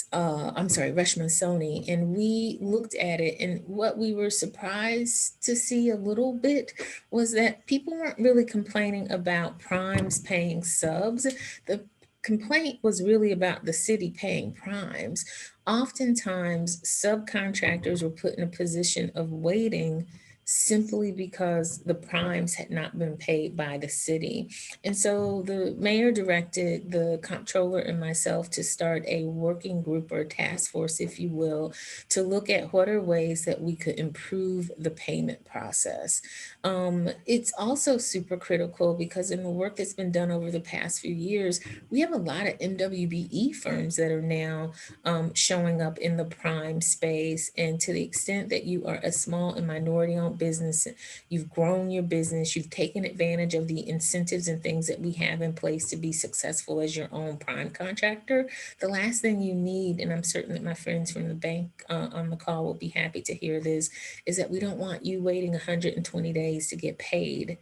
Sony, and we looked at it, and what we were surprised to see a little bit was that people weren't really complaining about primes paying subs. The complaint was really about the city paying primes. Oftentimes, subcontractors were put in a position of waiting simply because the primes had not been paid by the city. And so the mayor directed the comptroller and myself to start a working group or task force, if you will, to look at what are ways that we could improve the payment process. It's also super critical because in the work that's been done over the past few years, we have a lot of MWBE firms that are now showing up in the prime space. And to the extent that you are a small and minority-owned business, you've grown your business, you've taken advantage of the incentives and things that we have in place to be successful as your own prime contractor, the last thing you need, and I'm certain that my friends from the bank on the call will be happy to hear this, is that we don't want you waiting 120 days to get paid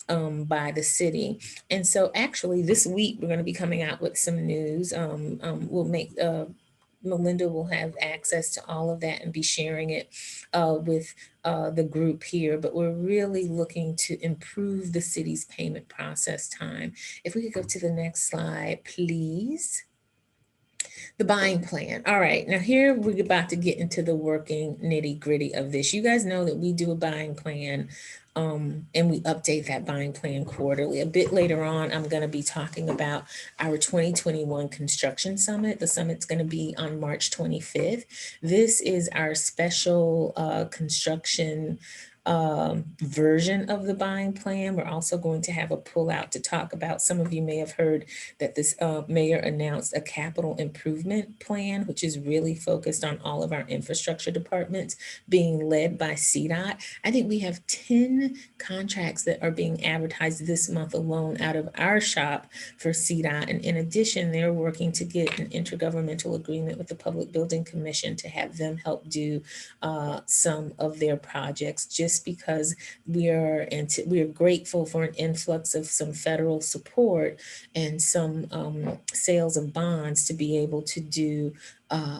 by the city. And so actually this week, we're going to be coming out with some news. We'll make Melinda will have access to all of that and be sharing it with the group here, but we're really looking to improve the city's payment process time. If we could go to the next slide, please. The buying plan. All right, now here we're about to get into the working nitty gritty of this. You guys know that we do a buying plan and we update that buying plan quarterly. A bit later on, I'm going to be talking about our 2021 construction summit. The summit's going to be on March 25th. This is our special construction version of the buying plan. We're also going to have a pullout to talk about. Some of you may have heard that this mayor announced a capital improvement plan, which is really focused on all of our infrastructure departments being led by CDOT. I think we have 10 contracts that are being advertised this month alone out of our shop for CDOT. And in addition, they're working to get an intergovernmental agreement with the Public Building Commission to have them help do some of their projects, just because we are grateful for an influx of some federal support and some sales of bonds to be able to do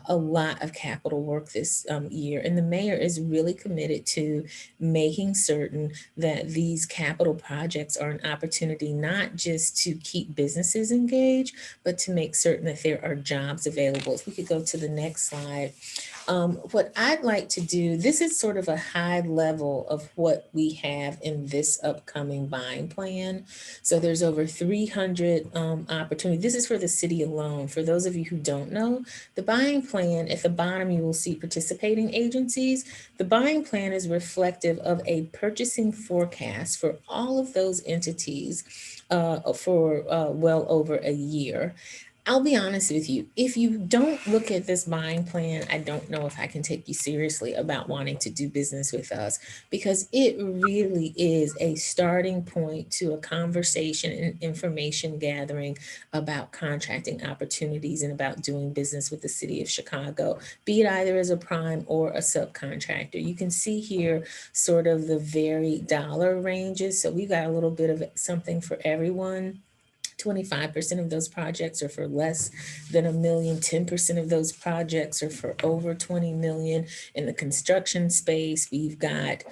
a lot of capital work this year. And the mayor is really committed to making certain that these capital projects are an opportunity not just to keep businesses engaged, but to make certain that there are jobs available. If we could go to the next slide. What I'd like to do, this is sort of a high level of what we have in this upcoming buying plan. So there's over 300 opportunities. This is for the city alone. For those of you who don't know, the buying plan, at the bottom, you will see participating agencies. The buying plan is reflective of a purchasing forecast for all of those entities for well over a year. I'll be honest with you. If you don't look at this buying plan, I don't know if I can take you seriously about wanting to do business with us, because it really is a starting point to a conversation and information gathering about contracting opportunities and about doing business with the city of Chicago, be it either as a prime or a subcontractor. You can see here sort of the varied dollar ranges. So we got a little bit of something for everyone. 25% of those projects are for less than $1 million. 10% of those projects are for over 20 million. In the construction space, we've got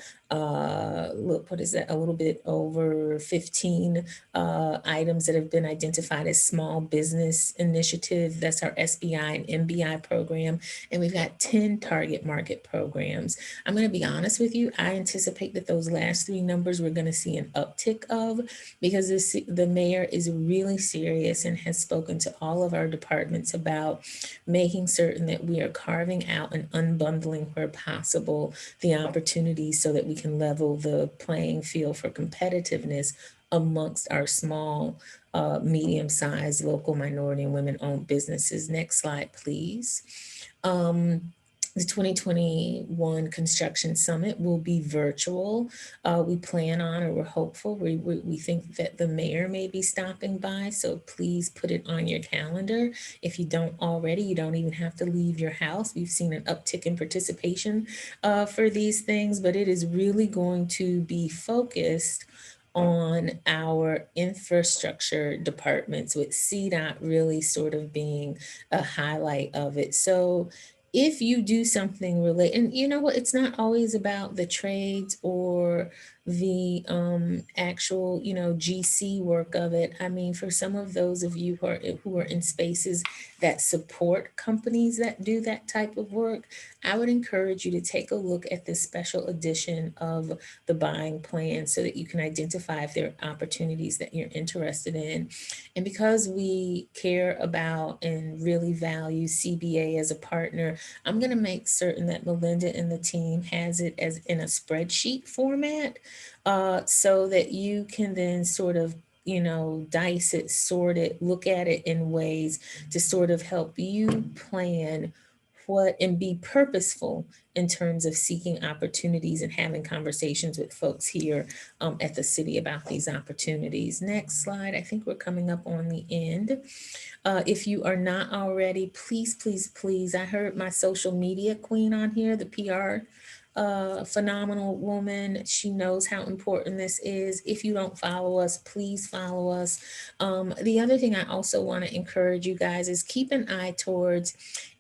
look, what is that? A little bit over 15 items that have been identified as small business initiative. That's our SBI and MBI program. And we've got 10 target market programs. I'm going to be honest with you. I anticipate that those last three numbers we're going to see an uptick of, because the mayor is really serious and has spoken to all of our departments about making certain that we are carving out and unbundling where possible the opportunities so that we can level the playing field for competitiveness amongst our small, medium-sized local minority and women-owned businesses. Next slide, please. The 2021 Construction Summit will be virtual. We plan on, or we're hopeful, we think that the mayor may be stopping by, so please put it on your calendar. If you don't already, you don't even have to leave your house. We've seen an uptick in participation for these things, but it is really going to be focused on our infrastructure departments, with CDOT really sort of being a highlight of it. So if you do something related, and you know what, it's not always about the trades or the actual, you know, GC work of it. I mean, for some of those of you who are in spaces that support companies that do that type of work, I would encourage you to take a look at this special edition of the buying plan so that you can identify if there are opportunities that you're interested in. And because we care about and really value CBA as a partner, I'm going to make certain that Melinda and the team has it as in a spreadsheet format, so that you can then sort of, you know, dice it, sort it, look at it in ways to sort of help you plan what and be purposeful in terms of seeking opportunities and having conversations with folks here at the city about these opportunities. Next slide. I think we're coming up on the end. If you are not already, please, please, please, I heard my social media queen on here, the PR phenomenal woman. She knows how important this is. If you don't follow us, please follow us. The other thing I also want to encourage you guys is keep an eye towards,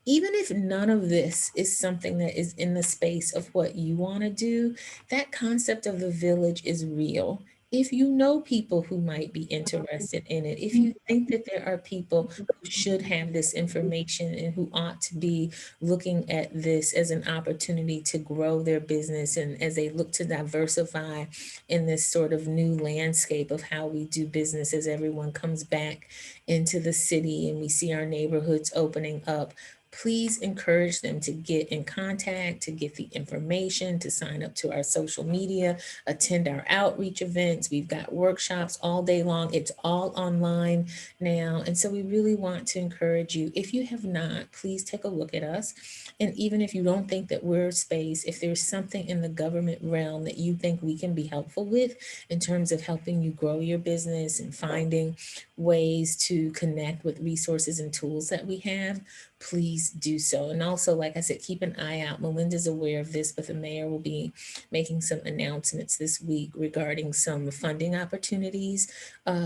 even if none of this is something that is in the space of what you want to do, that concept of the village is real. If you know people who might be interested in it, if you think that there are people who should have this information and who ought to be looking at this as an opportunity to grow their business, and as they look to diversify in this sort of new landscape of how we do business as everyone comes back into the city and we see our neighborhoods opening up, please encourage them to get in contact, to get the information, to sign up to our social media, attend our outreach events. We've got workshops all day long. It's all online now. And so we really want to encourage you. If you have not, please take a look at us. And even if you don't think that we're a space, if there's something in the government realm that you think we can be helpful with in terms of helping you grow your business and finding ways to connect with resources and tools that we have, please do so. And also, like I said, keep an eye out. Melinda's aware of this, but the mayor will be making some announcements this week regarding some funding opportunities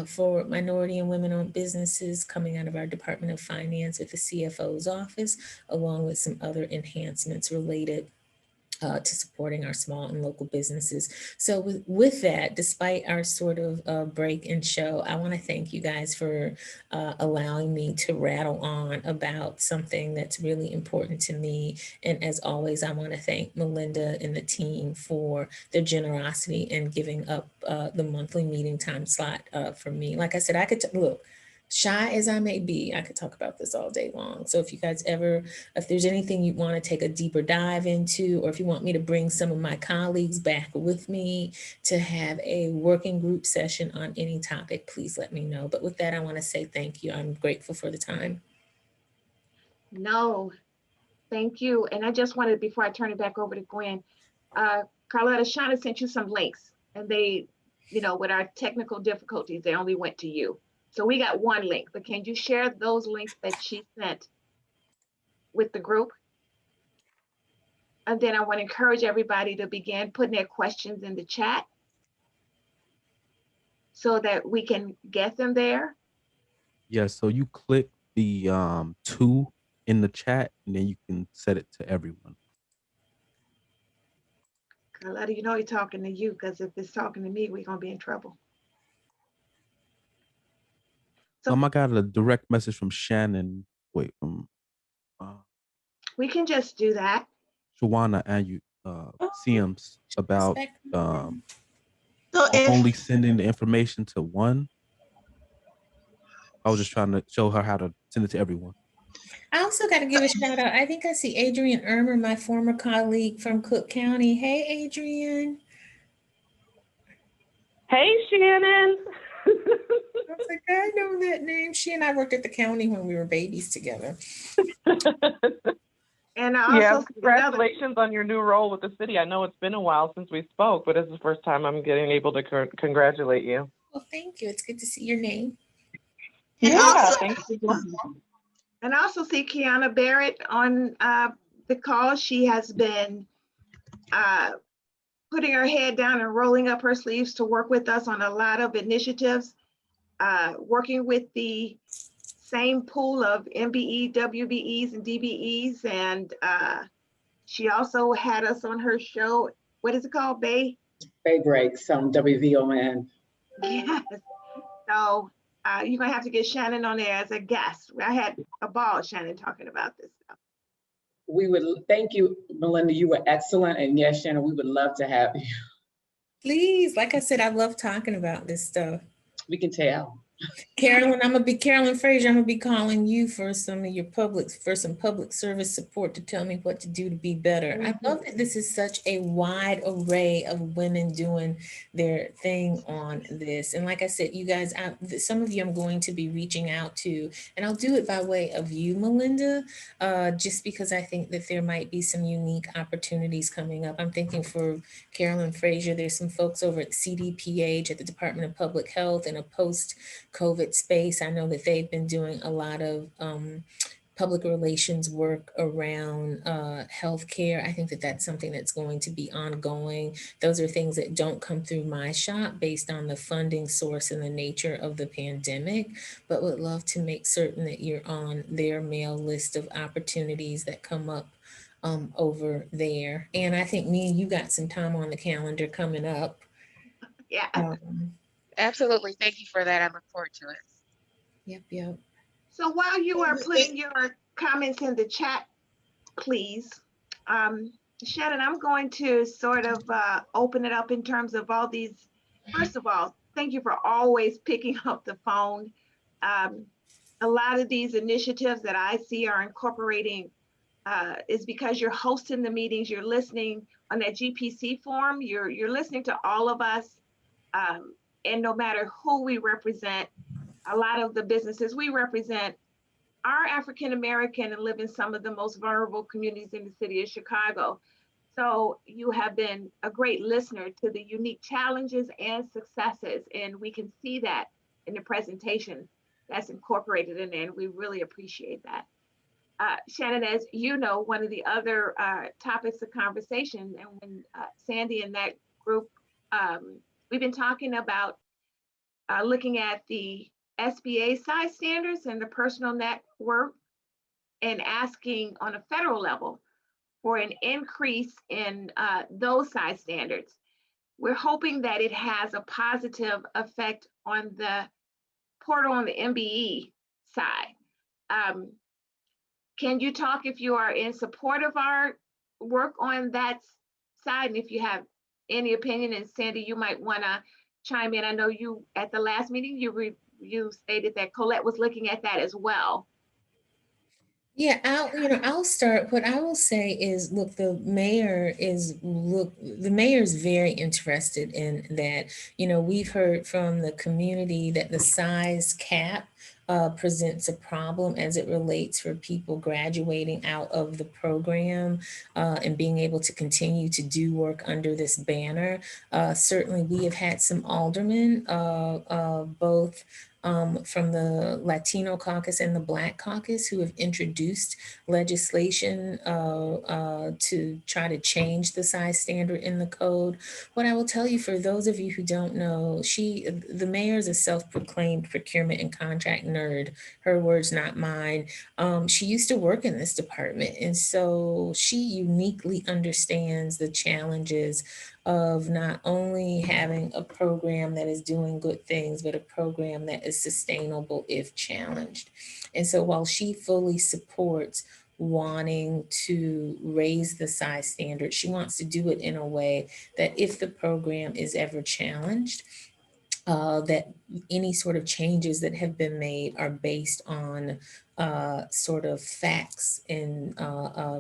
for minority and women-owned businesses coming out of our Department of Finance with the CFO's office, along with some other enhancements related to supporting our small and local businesses. So with that, despite our sort of break and show, I want to thank you guys for allowing me to rattle on about something that's really important to me. And as always, I want to thank Melinda and the team for their generosity and giving up the monthly meeting time slot for me. Like I said, I could look. Shy as I may be, I could talk about this all day long. So if you guys ever, if there's anything you want to take a deeper dive into, or if you want me to bring some of my colleagues back with me to have a working group session on any topic, please let me know. But with that, I want to say thank you. I'm grateful for the time. No, thank you. And I just wanted, before I turn it back over to Gwen, Carlotta, Shauna sent you some links, and they, you know, with our technical difficulties, they only went to you. So we got one link, but can you share those links that she sent with the group? And then I want to encourage everybody to begin putting their questions in the chat so that we can get them there. Yes, so you click the 2 in the chat, and then you can set it to everyone. Carlotta, you know he's talking to you, because if it's talking to me, we're gonna be in trouble. So I got a direct message from Shannon. Wait, from we can just do that. Shawana and you, CMs about So if only sending the information to one. I was just trying to show her how to send it to everyone. I also got to give a shout out. I think I see Adrian Ermer, my former colleague from Cook County. Hey, Adrian. Hey, Shannon. I was like, I know that name. She and I worked at the county when we were babies together. And I Yeah, also congratulations on your new role with the city. I know it's been a while since we spoke, but it's the first time I'm getting able to congratulate you. Well, thank you. It's good to see your name. And Yeah, also, thanks. and I also see Kiana Barrett on the call. She has been putting her head down and rolling up her sleeves to work with us on a lot of initiatives, working with the same pool of MBE, WBEs, and DBEs. And she also had us on her show. What is it called? Bay Breaks on WVON. Yes. So you're going to have to get Shannon on there as a guest. I had a ball, Shannon, talking about this stuff. We would thank you, Melinda. You were excellent. And yes, Shannon, we would love to have you. Please, like I said, I love talking about this stuff. We can tell. Carolyn Fraser, I'm gonna be calling you for some of your public service support to tell me what to do to be better. I love that this is such a wide array of women doing their thing on this. And like I said, you guys, some of you I'm going to be reaching out to, and I'll do it by way of you, Melinda, just because I think that there might be some unique opportunities coming up. I'm thinking for Carolyn Fraser, there's some folks over at CDPH at the Department of Public Health in a post-COVID space. I know that they've been doing a lot of public relations work around healthcare. I think that that's something that's going to be ongoing. Those are things that don't come through my shop based on the funding source and the nature of the pandemic, but would love to make certain that you're on their mail list of opportunities that come up over there. And I think me and you got some time on the calendar coming up. Yeah. Absolutely. Thank you for that. I look forward to it. Yep. So while you are putting your comments in the chat, please, Shannon, I'm going to sort of open it up in terms of all these. First of all, thank you for always picking up the phone. A lot of these initiatives that I see are incorporating is because you're hosting the meetings, you're listening on that GPC forum, you're listening to all of us. And no matter who we represent, a lot of the businesses we represent are African American and live in some of the most vulnerable communities in the city of Chicago. So you have been a great listener to the unique challenges and successes, and we can see that in the presentation that's incorporated in there, and we really appreciate that. Shannon, as you know, one of the other topics of conversation, and when Sandy and that group, we've been talking about looking at the SBA size standards and the personal net worth, and asking on a federal level for an increase in those size standards. We're hoping that it has a positive effect on the portal on the MBE side. Can you talk if you are in support of our work on that side, and if you have any opinion? And Sandy, you might want to chime in. I know you, at the last meeting, you you stated that Colette was looking at that as well. Yeah, I'll start. What I will say is, look, the mayor is very interested in that. We've heard from the community that the size cap presents a problem as it relates for people graduating out of the program and being able to continue to do work under this banner. Certainly, we have had some aldermen, both from the Latino caucus and the Black caucus, who have introduced legislation to try to change the size standard in the code. What I will tell you, for those of you who don't know, the mayor is a self-proclaimed procurement and contract nerd. Her words, not mine. She used to work in this department, and so she uniquely understands the challenges of not only having a program that is doing good things, but a program that is sustainable if challenged. And so while she fully supports wanting to raise the size standard, she wants to do it in a way that if the program is ever challenged, that any sort of changes that have been made are based on sort of facts and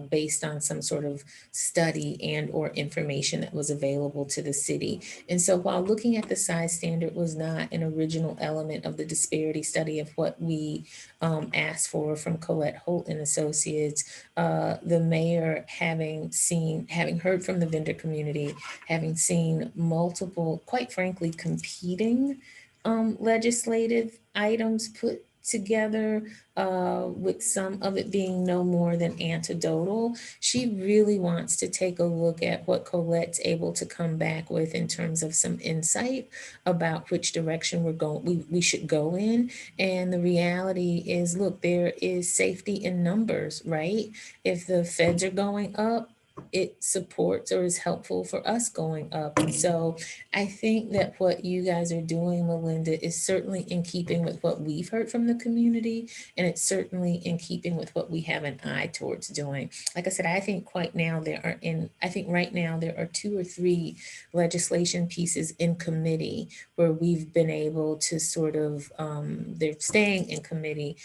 based on some sort of study and or information that was available to the city. And so while looking at the size standard was not an original element of the disparity study of what we asked for from Colette Holt and Associates, the mayor having heard from the vendor community, having seen multiple, quite frankly, competing legislative items put together, with some of it being no more than anecdotal, she really wants to take a look at what Colette's able to come back with in terms of some insight about which direction we should go in. And the reality is, look, there is safety in numbers, right? If the feds are going up, it supports or is helpful for us going up. And so I think that what you guys are doing, Melinda, is certainly in keeping with what we've heard from the community, and it's certainly in keeping with what we have an eye towards doing. Like I said, I think right now there are 2 or 3 legislation pieces in committee where we've been able to sort of, they're staying in committee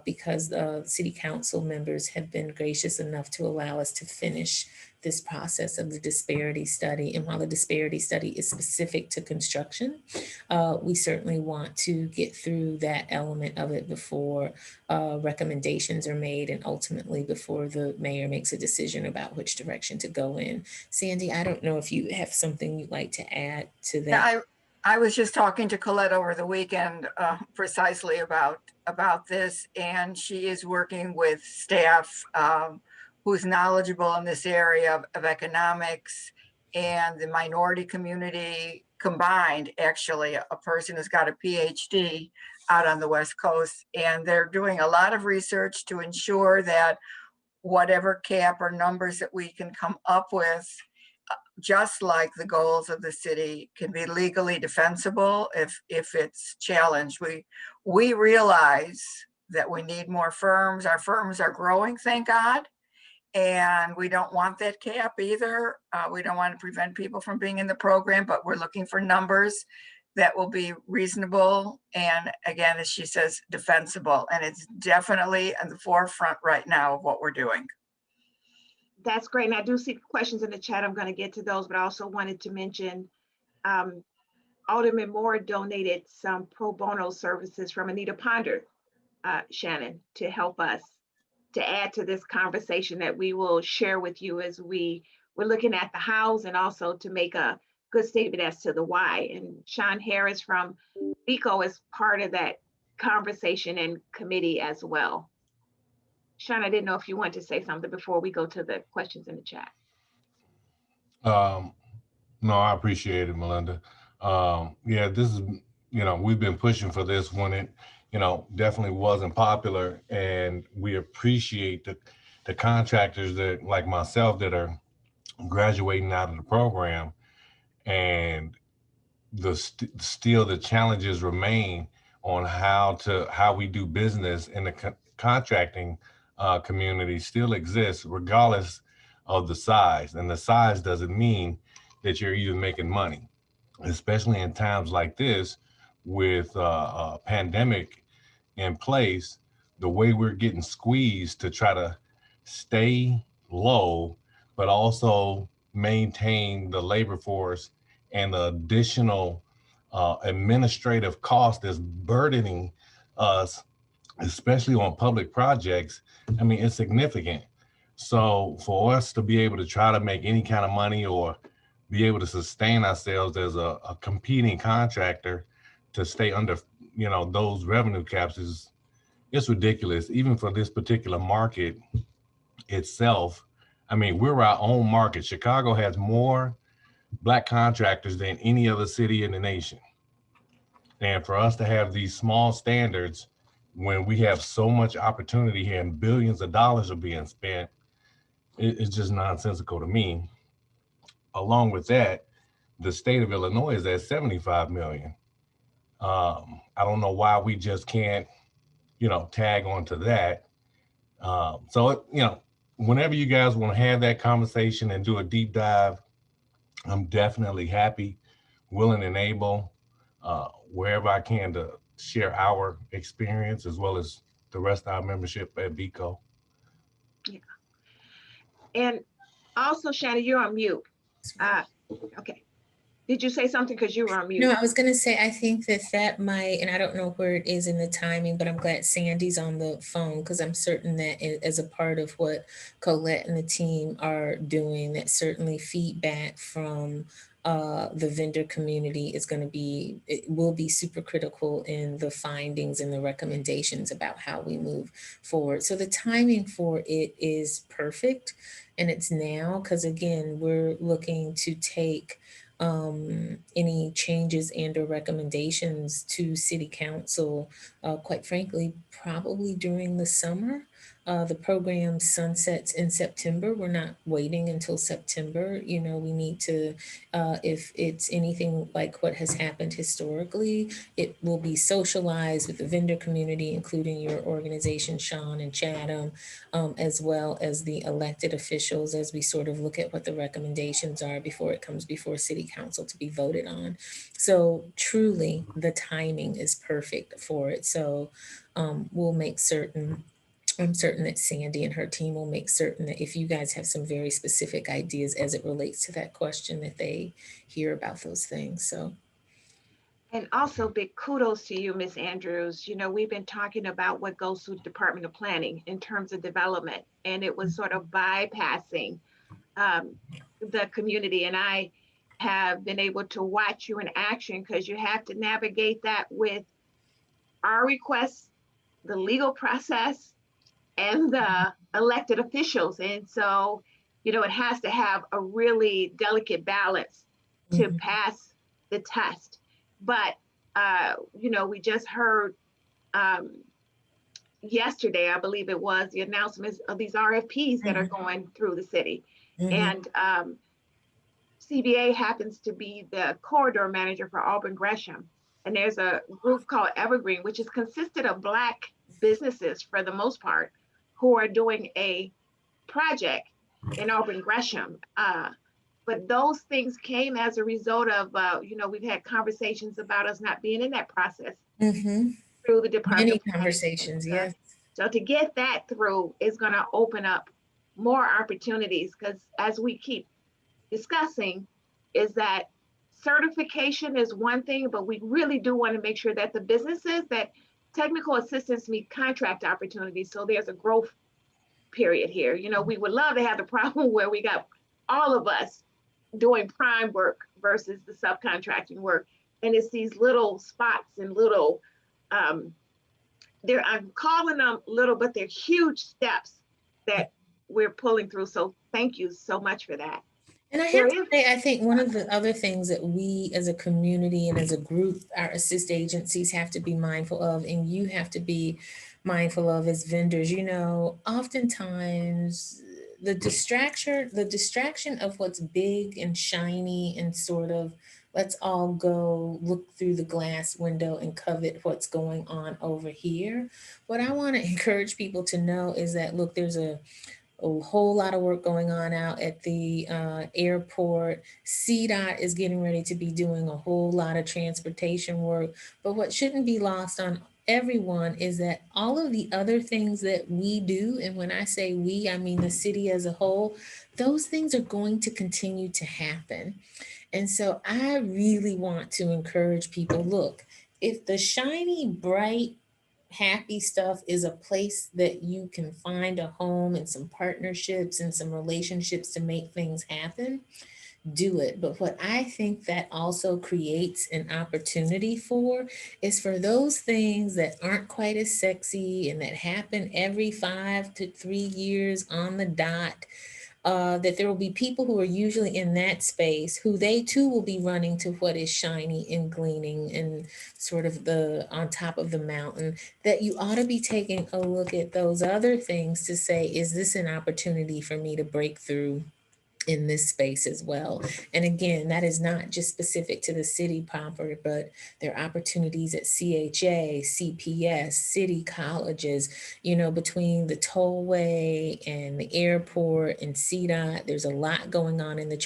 because the city council members have been gracious enough to allow us to finish this process of the disparity study. And while the disparity study is specific to construction, we certainly want to get through that element of it before recommendations are made and ultimately before the mayor makes a decision about which direction to go in. Sandy, I don't know if you have something you'd like to add to that. Yeah, I was just talking to Colette over the weekend precisely about this, and she is working with staff who's knowledgeable in this area of economics and the minority community combined. Actually, a person who's got a PhD out on the West Coast, and they're doing a lot of research to ensure that whatever cap or numbers that we can come up with, just like the goals of the city, can be legally defensible if it's challenged. We realize that we need more firms. Our firms are growing, thank God. And we don't want that cap either. We don't want to prevent people from being in the program, but we're looking for numbers that will be reasonable. And again, as she says, defensible. And it's definitely at the forefront right now of what we're doing. That's great. And I do see questions in the chat. I'm going to get to those, but I also wanted to mention Alderman Moore donated some pro bono services from Anita Ponder, Shannon, to help us to add to this conversation that we will share with you as we're looking at the hows and also to make a good statement as to the why. And Shawn Harris from BECO is part of that conversation and committee as well. Shawn, I didn't know if you want to say something before we go to the questions in the chat. No, I appreciate it, Melinda. Yeah, this is, we've been pushing for this when it, definitely wasn't popular, and we appreciate the contractors that, like myself, that are graduating out of the program, and still the challenges remain on how we do business in the contracting community still exists regardless of the size. And the size doesn't mean that you're even making money, especially in times like this with a pandemic in place, the way we're getting squeezed to try to stay low, but also maintain the labor force and the additional administrative cost that's burdening us, especially on public projects. I mean, it's significant. So for us to be able to try to make any kind of money or be able to sustain ourselves as a competing contractor to stay under, you know, those revenue caps is, it's ridiculous. Even for this particular market itself, I mean, we're our own market. Chicago has more Black contractors than any other city in the nation. And for us to have these small standards when we have so much opportunity here and billions of dollars are being spent, it's just nonsensical to me. Along with that, the state of Illinois is at 75 million. I don't know why we just can't, you know, tag onto that. You know, whenever you guys want to have that conversation and do a deep dive, I'm definitely happy, willing, and able, wherever I can, to share our experience as well as the rest of our membership at BCO. Yeah. And also, Shannon, you're on mute. Okay. Did you say something? Because you were on mute. No, I was going to say, I think that might, and I don't know where it is in the timing, but I'm glad Sandy's on the phone, because I'm certain that as a part of what Colette and the team are doing, that certainly feedback from the vendor community is going to be, it will be super critical in the findings and the recommendations about how we move forward. So the timing for it is perfect, and it's now, because again, we're looking to take any changes and or recommendations to City Council, quite frankly, probably during the summer. The program sunsets in September. We're not waiting until September. You know, we need to, if it's anything like what has happened historically, it will be socialized with the vendor community, including your organization, Shawn and Chatham, as well as the elected officials, as we sort of look at what the recommendations are before it comes before City Council to be voted on. So truly, the timing is perfect for it. So we'll make certain, I'm certain that Sandy and her team will make certain that if you guys have some very specific ideas as it relates to that question, that they hear about those things. So. And also big kudos to you, Ms. Andrews. You know, we've been talking about what goes through the Department of Planning in terms of development, and it was sort of bypassing the community. And I have been able to watch you in action, because you have to navigate that with our requests, the legal process, and the elected officials. And so, you know, it has to have a really delicate balance to pass the test. But, you know, we just heard yesterday, I believe it was, the announcements of these RFPs that are going through the city. And CBA happens to be the corridor manager for Auburn Gresham. And there's a group called Evergreen, which is consisted of Black businesses for the most part, who are doing a project in Auburn Gresham. But those things came as a result of, you know, we've had conversations about us not being in that process through the Department of Planning. Conversations, yes. So to get that through is going to open up more opportunities, because as we keep discussing, is that certification is one thing, but we really do want to make sure that the businesses, that technical assistance meet contract opportunities. So there's a growth period here. You know, we would love to have the problem where we got all of us doing prime work versus the subcontracting work. And it's these little spots and little, I'm calling them little, but they're huge steps that we're pulling through. So thank you so much for that. And I have to say, I think one of the other things that we as a community and as a group, our assist agencies have to be mindful of, and you have to be mindful of as vendors, you know, oftentimes the distraction of what's big and shiny and sort of, let's all go look through the glass window and covet what's going on over here. What I want to encourage people to know is that, look, there's a a whole lot of work going on out at the airport. CDOT is getting ready to be doing a whole lot of transportation work. But what shouldn't be lost on everyone is that all of the other things that we do, and when I say we, I mean the city as a whole, those things are going to continue to happen. And so I really want to encourage people, look, if the shiny, bright, happy stuff is a place that you can find a home and some partnerships and some relationships to make things happen, do it. But what I think that also creates an opportunity for is for those things that aren't quite as sexy and that happen every 5 to 3 years on the dot, that there will be people who are usually in that space who they too will be running to what is shiny and gleaming and sort of the on top of the mountain, that you ought to be taking a look at those other things to say, is this an opportunity for me to break through in this space as well? And again, that is not just specific to the city proper, but there are opportunities at CHA, CPS, city colleges, you know, between the tollway and the airport and CDOT. There's a lot going on in the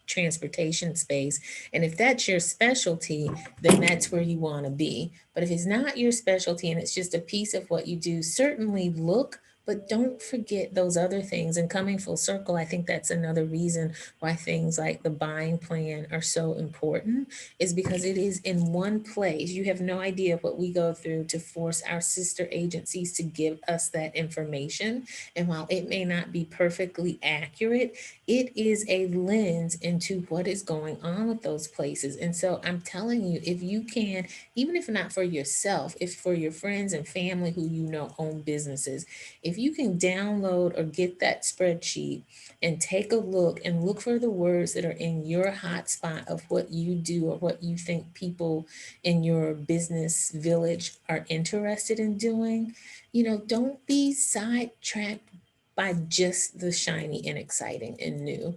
transportation space. And if that's your specialty, then that's where you want to be. But if it's not your specialty and it's just a piece of what you do, certainly look, but don't forget those other things. And coming full circle, I think that's another reason why things like the buying plan are so important, is because it is in one place. You have no idea what we go through to force our sister agencies to give us that information. And while it may not be perfectly accurate, it is a lens into what is going on with those places. And so I'm telling you, if you can, even if not for yourself, if for your friends and family who you know own businesses, if you can download or get that spreadsheet and take a look and look for the words that are in your hotspot of what you do or what you think people in your business village are interested in doing, you know, don't be sidetracked by just the shiny and exciting and new.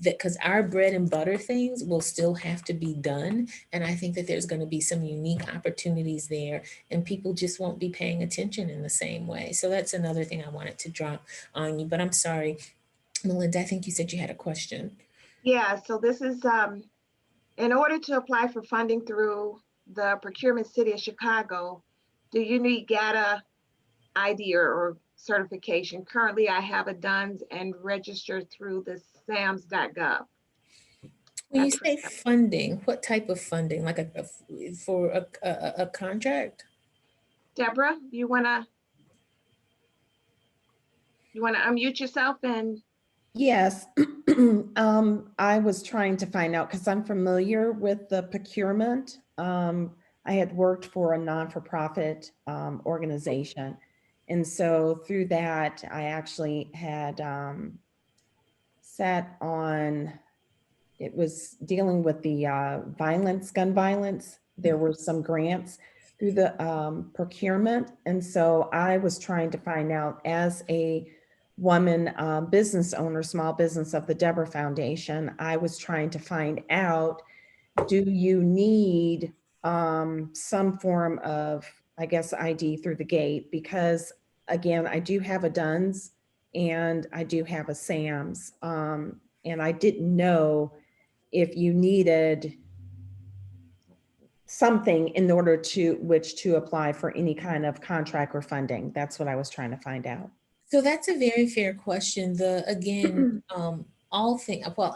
That because our bread and butter things will still have to be done. And I think that there's going to be some unique opportunities there and people just won't be paying attention in the same way. So that's another thing I wanted to drop on you, but I'm sorry, Melinda, I think you said you had a question. Yeah, so this is, in order to apply for funding through the Procurement City of Chicago, do you need GATA ID or certification? Currently, I have a DUNS and registered through the SAMS.gov. When you say funding, what type of funding? Like for a contract? Deborah, you wanna unmute yourself and Yes, I was trying to find out because I'm familiar with the procurement. I had worked for a non-for-profit organization. And so through that, I actually had sat on, it was dealing with the gun violence. There were some grants through the procurement. And so I was trying to find out, as a woman business owner, small business of the Deborah Foundation, I was trying to find out, do you need some form of, I guess, ID through the gate? Because again, I do have a DUNS and I do have a SAMS. And I didn't know if you needed something in order to apply for any kind of contract or funding. That's what I was trying to find out. So that's a very fair question. Well,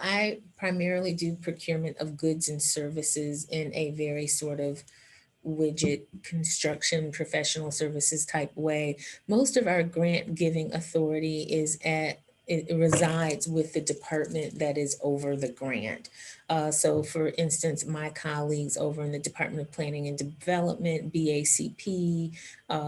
I primarily do procurement of goods and services in a very sort of widget construction professional services type way. Most of our grant giving authority it resides with the department that is over the grant. So for instance, my colleagues over in the Department of Planning and Development, BACP,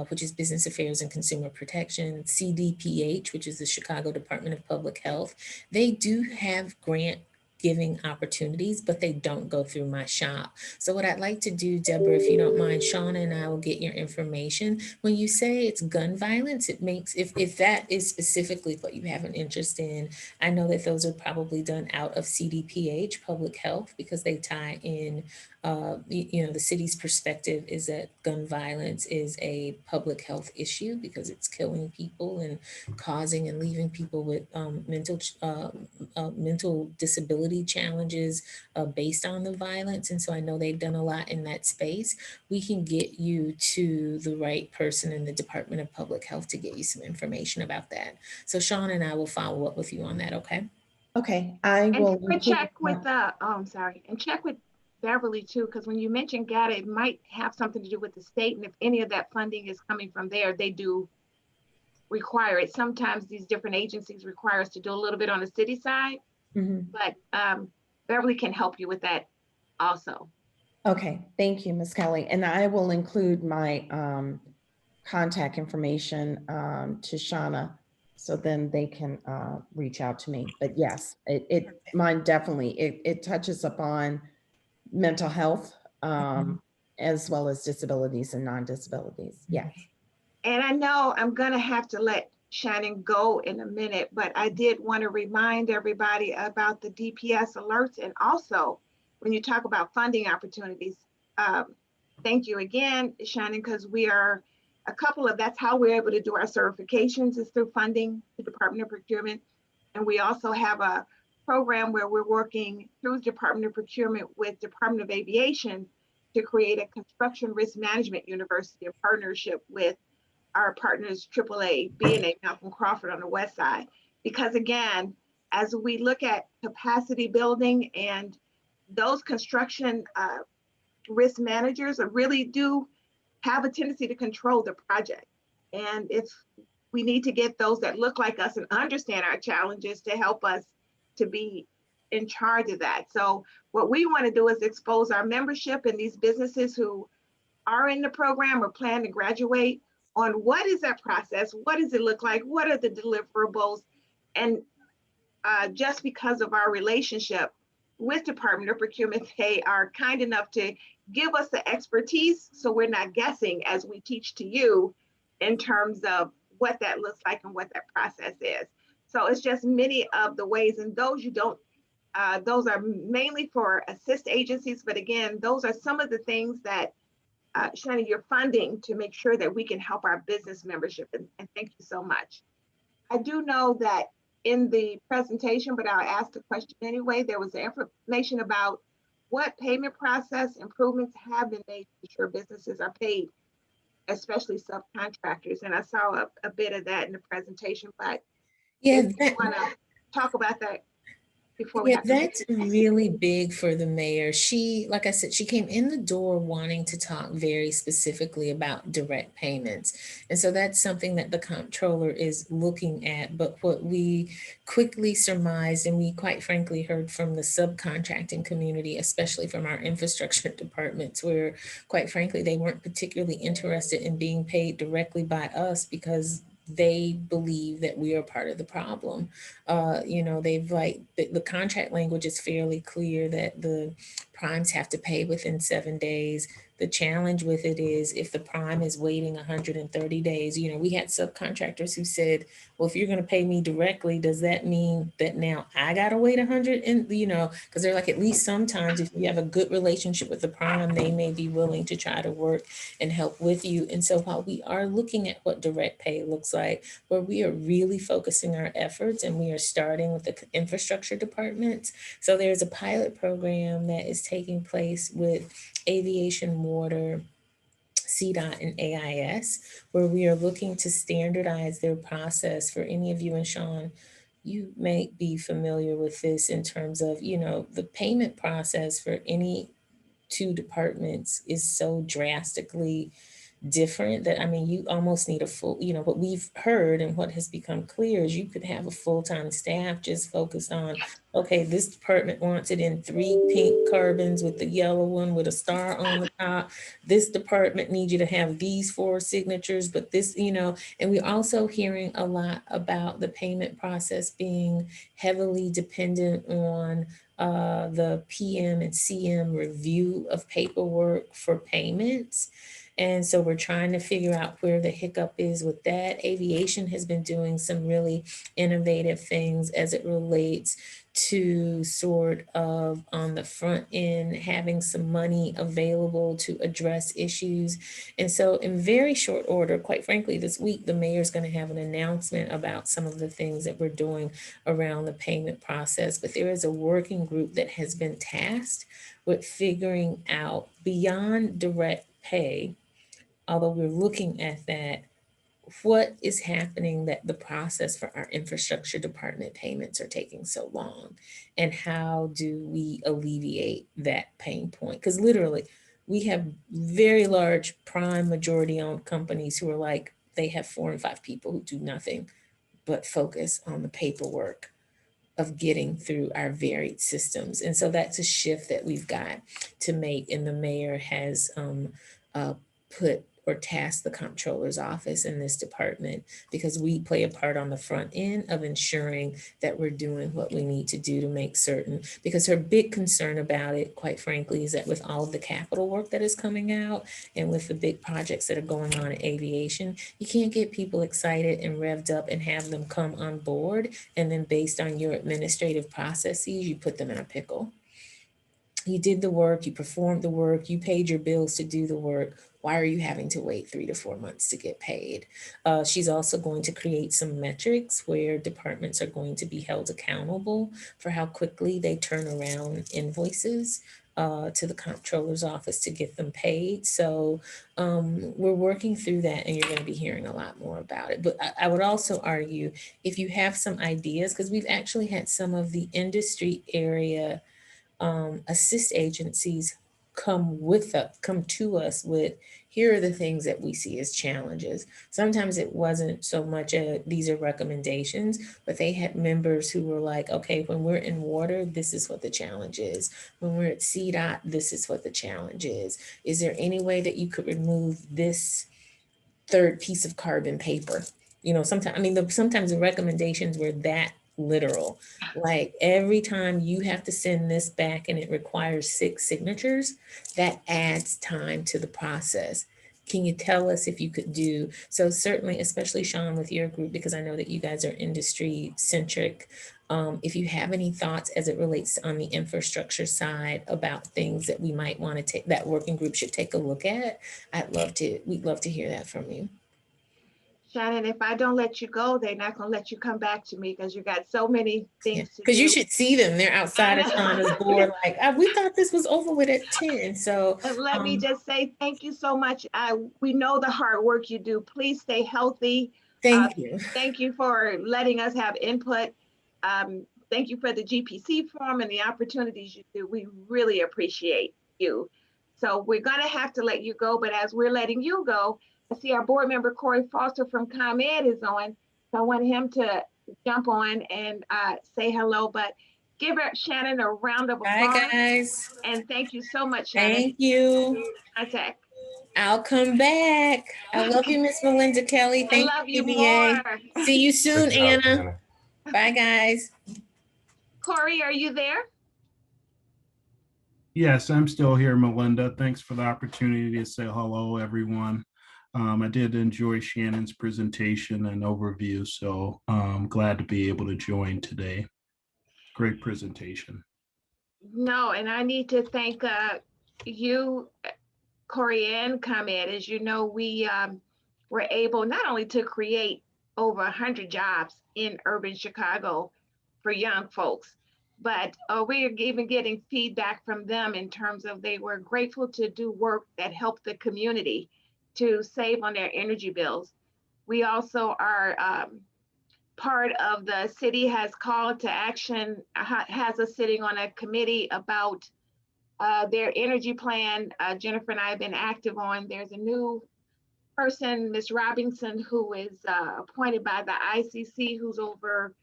which is Business Affairs and Consumer Protection, CDPH, which is the Chicago Department of Public Health, they do have grant giving opportunities, but they don't go through my shop. So what I'd like to do, Deborah, if you don't mind, Shauna and I will get your information. When you say it's gun violence, it makes, if that is specifically what you have an interest in, I know that those are probably done out of CDPH, public health, because they tie in, the city's perspective is that gun violence is a public health issue because it's killing people and causing and leaving people with mental disability challenges based on the violence. And so I know they've done a lot in that space. We can get you to the right person in the Department of Public Health to get you some information about that. So Shawn and I will follow up with you on that, okay? Okay, I will. And check with and check with Beverly too, because when you mentioned GATA, it might have something to do with the state, and if any of that funding is coming from there, they do require it. Sometimes these different agencies require us to do a little bit on the city side, but Beverly can help you with that also. Okay, thank you, Ms. Kelly. And I will include my contact information to Shauna, so then they can reach out to me. But yes, mine definitely, it touches upon mental health as well as disabilities and non-disabilities. Yes. And I know I'm gonna have to let Shannon go in a minute, but I did want to remind everybody about the DPS alerts. And also, when you talk about funding opportunities, thank you again, Shannon, because we are that's how we're able to do our certifications is through funding the Department of Procurement. And we also have a program where we're working through the Department of Procurement with Department of Aviation to create a construction risk management university in partnership with our partners, AAA, BNA, Malcolm Crawford on the west side. Because again, as we look at capacity building and those construction risk managers really do have a tendency to control the project. And if we need to get those that look like us and understand our challenges to help us to be in charge of that. So what we want to do is expose our membership and these businesses who are in the program or plan to graduate on what is that process, what does it look like, what are the deliverables, and just because of our relationship with Department of Procurement, they are kind enough to give us the expertise so we're not guessing as we teach to you in terms of what that looks like and what that process is. So it's just many of the ways, and those you don't, those are mainly for assist agencies, but again, those are some of the things that Shannon, you're funding to make sure that we can help our business membership, and thank you so much. I do know that in the presentation, but I'll ask the question anyway, there was information about what payment process improvements have been made to ensure businesses are paid, especially subcontractors. And I saw a bit of that in the presentation, but yeah, if you want to talk about that before we that's really big for the mayor. She, like I said, she came in the door wanting to talk very specifically about direct payments. And so that's something that the comptroller is looking at. But what we quickly surmised, and we quite frankly heard from the subcontracting community, especially from our infrastructure departments, where quite frankly, they weren't particularly interested in being paid directly by us because they believe that we are part of the problem. They've the contract language is fairly clear that the primes have to pay within 7 days. The challenge with it is if the prime is waiting 130 days, we had subcontractors who said, well, if you're going to pay me directly, does that mean that now I got to wait 100? And, because they're like, at least sometimes if you have a good relationship with the prime, they may be willing to try to work and help with you. And so while we are looking at what direct pay looks like, where we are really focusing our efforts and we are starting with the infrastructure departments. So there's a pilot program that is taking place with aviation, water, CDOT, and AIS, where we are looking to standardize their process. For any of you, and Shawn, you may be familiar with this in terms of, the payment process for any two departments is so drastically different that, you almost need a full, what we've heard and what has become clear is you could have a full-time staff just focused on, okay, this department wants it in 3 pink carbons with the yellow one with a star on the top. This department needs you to have these 4 signatures, but this, and we're also hearing a lot about the payment process being heavily dependent on the PM and CM review of paperwork for payments. And so we're trying to figure out where the hiccup is with that. Aviation has been doing some really innovative things as it relates to sort of on the front end, having some money available to address issues. And so in very short order, quite frankly, this week, the mayor's going to have an announcement about some of the things that we're doing around the payment process. But there is a working group that has been tasked with figuring out beyond direct pay, although we're looking at that, what is happening that the process for our infrastructure department payments are taking so long, and how do we alleviate that pain point? Because literally we have very large prime majority owned companies who are like, they have 4 and 5 people who do nothing but focus on the paperwork of getting through our varied systems. And so that's a shift that we've got to make. And the mayor has put or tasked the comptroller's office in this department, because we play a part on the front end of ensuring that we're doing what we need to do to make certain, because her big concern about it, quite frankly, is that with all of the capital work that is coming out and with the big projects that are going on in aviation, you can't get people excited and revved up and have them come on board. And then based on your administrative processes, you put them in a pickle. You did the work, you performed the work, you paid your bills to do the work. Why are you having to wait 3 to 4 months to get paid? She's also going to create some metrics where departments are going to be held accountable for how quickly they turn around invoices to the comptroller's office to get them paid. So we're working through that, and you're going to be hearing a lot more about it. But I would also argue, if you have some ideas, because we've actually had some of the industry area assist agencies come to us with, here are the things that we see as challenges. Sometimes it wasn't so much these are recommendations, but they had members who were like, okay, when we're in water, this is what the challenge is. When we're at CDOT, this is what the challenge is. Is there any way that you could remove this third piece of carbon paper? You know, sometimes the recommendations were that literal. Like, every time you have to send this back and it requires 6 signatures, that adds time to the process. Can you tell us if you could do, so certainly, especially Shawn with your group, because I know that you guys are industry centric. If you have any thoughts as it relates on the infrastructure side about things that we might want to take, that working group should take a look at, we'd love to hear that from you. Shannon, if I don't let you go, they're not going to let you come back to me, because you got so many things to do. Because you should see them. They're outside of Shauna's board like, we thought this was over with at 10. So let me just say thank you so much. We know the hard work you do. Please stay healthy. Thank you. Thank you for letting us have input. Thank you for the GPC forum and the opportunities you do. We really appreciate you. So we're going to have to let you go. But as we're letting you go, I see our board member, Corey Foster from ComEd is on. So I want him to jump on and say hello, but give Shannon a round of applause. Bye, guys. And thank you so much, Shannon. Thank you. Contact. I'll come back. I love you, Miss Melinda Kelly. Thank I love you, you DBA. more. See you soon, Good job, Anna. Anna. Bye, guys. Corey, are you there? Yes, I'm still here, Melinda. Thanks for the opportunity to say hello, everyone. I did enjoy Shannon's presentation and overview, so I'm glad to be able to join today. Great presentation. No, and I need to thank you, Corey and ComEd. As you know, we were able not only to create over 100 jobs in urban Chicago for young folks, but we're even getting feedback from them in terms of they were grateful to do work that helped the community to save on their energy bills. We also are part of the city has called to action, has us sitting on a committee about their energy plan. Jennifer and I have been active on. There's a new person, Ms. Robinson, who is appointed by the ICC, who's over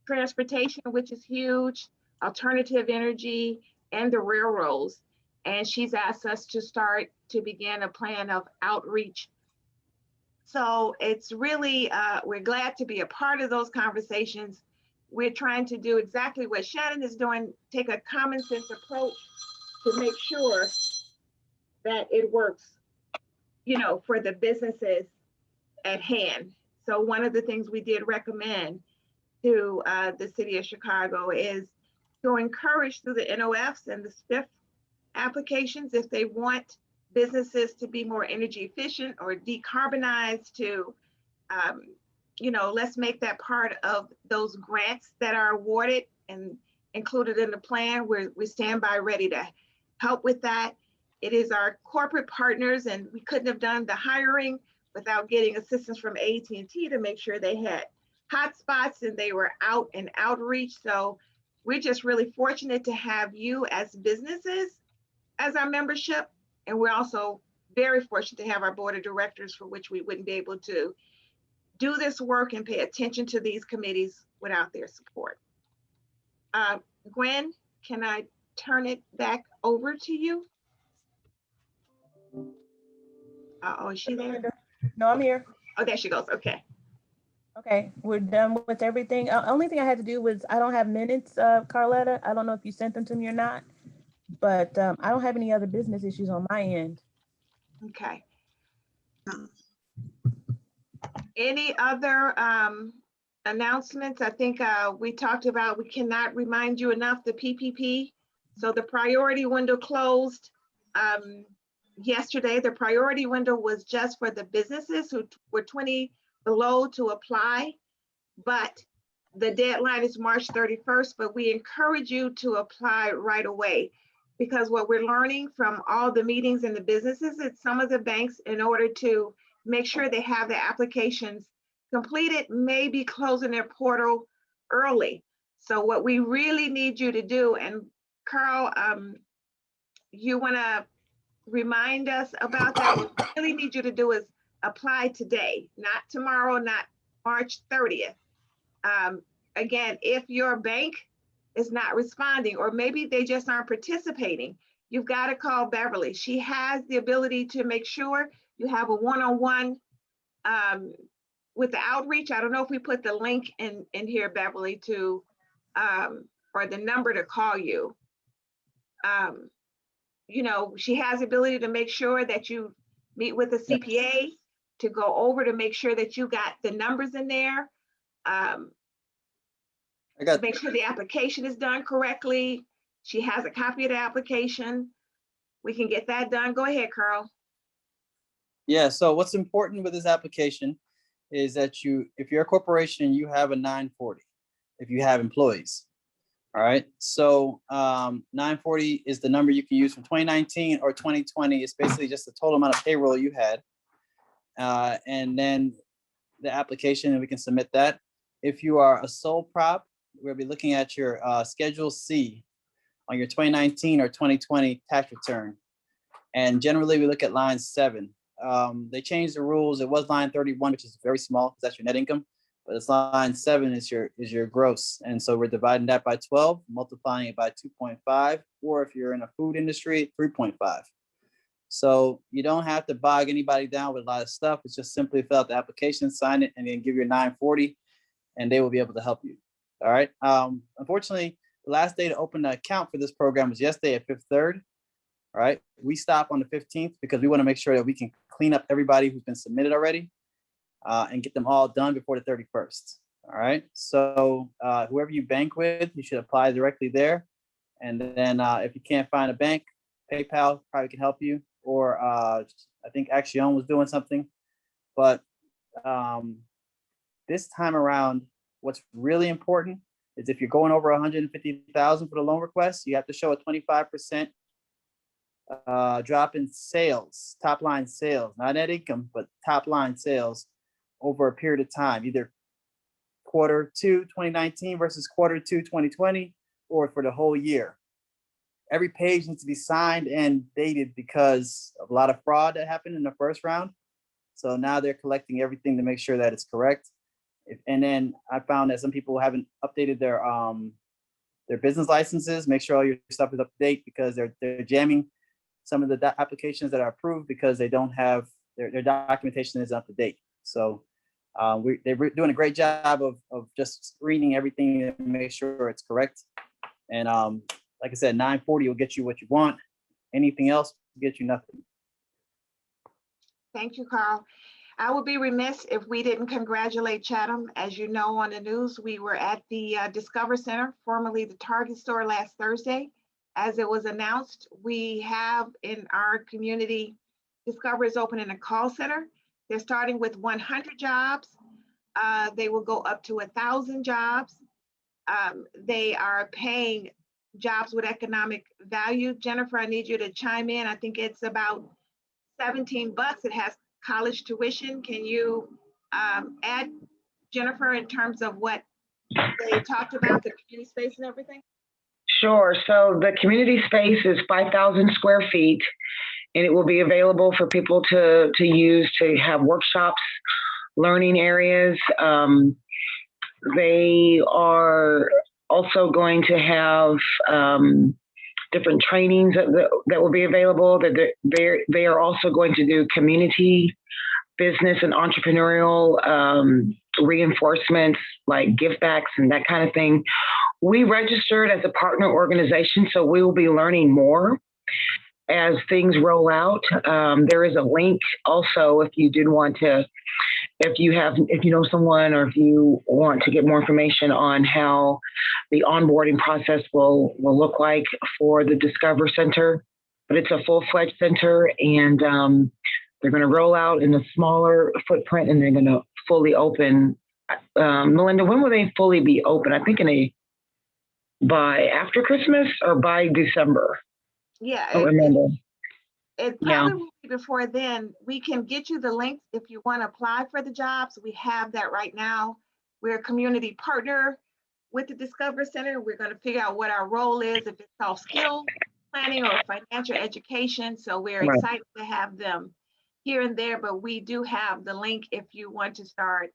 transportation, which is huge, alternative energy, and the railroads. And she's asked us to start to begin a plan of outreach. So it's really, we're glad to be a part of those conversations. we're trying to do exactly what Shannon is doing, take a common sense approach to make sure that it works, you know, for the businesses at hand. So one of the things we did recommend to the city of Chicago is to encourage through the NOFs and the SPIF applications, if they want businesses to be more energy efficient or decarbonize, to you know, let's make that part of those grants that are awarded and included in the plan. We stand by ready to help with that. It is our corporate partners, and we couldn't have done the hiring without getting assistance from AT&T to make sure they had hotspots and they were out and outreach. So we're just really fortunate to have you as businesses as our membership. And we're also very fortunate to have our board of directors, for which we wouldn't be able to do this work and pay attention to these committees without their support. Gwen, can I turn it back over to you? Oh, is she there? No, I'm here. Oh, there she goes. Okay. Okay, we're done with everything. Only thing I had to do was, I don't have minutes, Carletta. I don't know if you sent them to me or not, but I don't have any other business issues on my end. Okay. Any other announcements? I think we talked about, we cannot remind you enough, the PPP. So the priority window closed yesterday. The priority window was just for the businesses who were 20 below to apply, but the deadline is March 31st, but we encourage you to apply right away, because what we're learning from all the meetings in the businesses is some of the banks, in order to make sure they have their applications completed, may be closing their portal early. So what we really need you to do, and Carl, you wanna remind us about that? What we really need you to do is apply today, not tomorrow, not March 30th. Again, if your bank is not responding, or maybe they just aren't participating, you've got to call Beverly. She has the ability to make sure you have a one-on-one with the outreach. I don't know if we put the link in here, Beverly, to or the number to call you. You know, she has the ability to make sure that you meet with a CPA, to go over to make sure that you got the numbers in there. To make sure the application is done correctly. She has a copy of the application. We can get that done. Go ahead, Carl. Yeah, so what's important with this application is that if you're a corporation, you have a 940 if you have employees. All right, so 940 is the number you can use from 2019 or 2020. It's basically just the total amount of payroll you had. And then the application, and we can submit that. If you are a sole prop, we'll be looking at your Schedule C on your 2019 or 2020 tax return. And generally we look at line 7. They changed the rules. It was line 31, which is very small because that's your net income, but it's line 7 is your gross. And so we're dividing that by 12, multiplying it by 2.5, or if you're in a food industry, 3.5. So you don't have to bog anybody down with a lot of stuff. It's just simply fill out the application, sign it, and then give your 940, and they will be able to help you. All right. Unfortunately, the last day to open the account for this program was yesterday at 5th 3rd. All right. We stop on the 15th because we want to make sure that we can clean up everybody who's been submitted already and get them all done before the 31st. All right. So whoever you bank with, you should apply directly there. And then if you can't find a bank, PayPal probably can help you. Or I think Action was doing something. But this time around, what's really important is if you're going over 150,000 for the loan request, you have to show a 25% drop in sales, top line sales, not net income, but top line sales over a period of time, either quarter 2 2019 versus quarter 2 2020, or for the whole year. Every page needs to be signed and dated because of a lot of fraud that happened in the first round. So now they're collecting everything to make sure that it's correct. And then I found that some people haven't updated their business licenses. Make sure all your stuff is up to date because they're jamming some of the applications that are approved because they don't have their documentation is up to date. So They're doing a great job of just screening everything to make sure it's correct. And like I said, 940 will get you what you want. Anything else will get you nothing. Thank you, Carl. I would be remiss if we didn't congratulate Chatham. As you know, on the news, we were at the Discover Center, formerly the Target store, last Thursday. As it was announced, we have in our community, Discover is opening a call center. They're starting with 100 jobs. They will go up to 1,000 jobs. They are paying jobs with economic value. Jennifer, I need you to chime in. I think it's about $17. It has college tuition. Can you add, Jennifer, in terms of what they talked about, the community space and everything? Sure. So the community space is 5,000 square feet, and it will be available for people to use to have workshops, learning areas. They are also going to have different trainings that will be available. That they are also going to do community, business, and entrepreneurial reinforcements like give backs and that kind of thing. We registered as a partner organization, so we will be learning more as things roll out. There is a link also if you did want to, if you know someone, or if you want to get more information on how the onboarding process will look like for the Discover Center. But it's a full-fledged center, and they're going to roll out in a smaller footprint, and they're going to fully open. Melinda, when will they fully be open? I think by after Christmas or by December. Yeah. I don't remember. It probably will be before then. We can get you the links if you want to apply for the jobs. We have that right now. We're a community partner with the Discover Center. We're going to figure out what our role is, if it's soft skill planning or financial education. So we're excited to have them here and there, but we do have the link if you want to start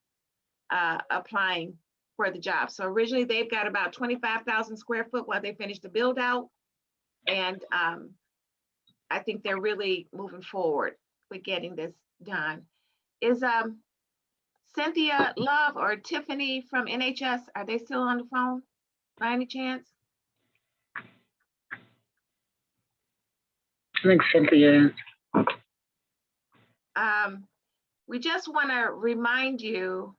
applying for the job. So originally they've got about 25,000 square foot while they finish the build out. And I think they're really moving forward with getting this done. Is Cynthia Love or Tiffany from NHS, are they still on the phone by any chance? I think Cynthia is. We just want to remind you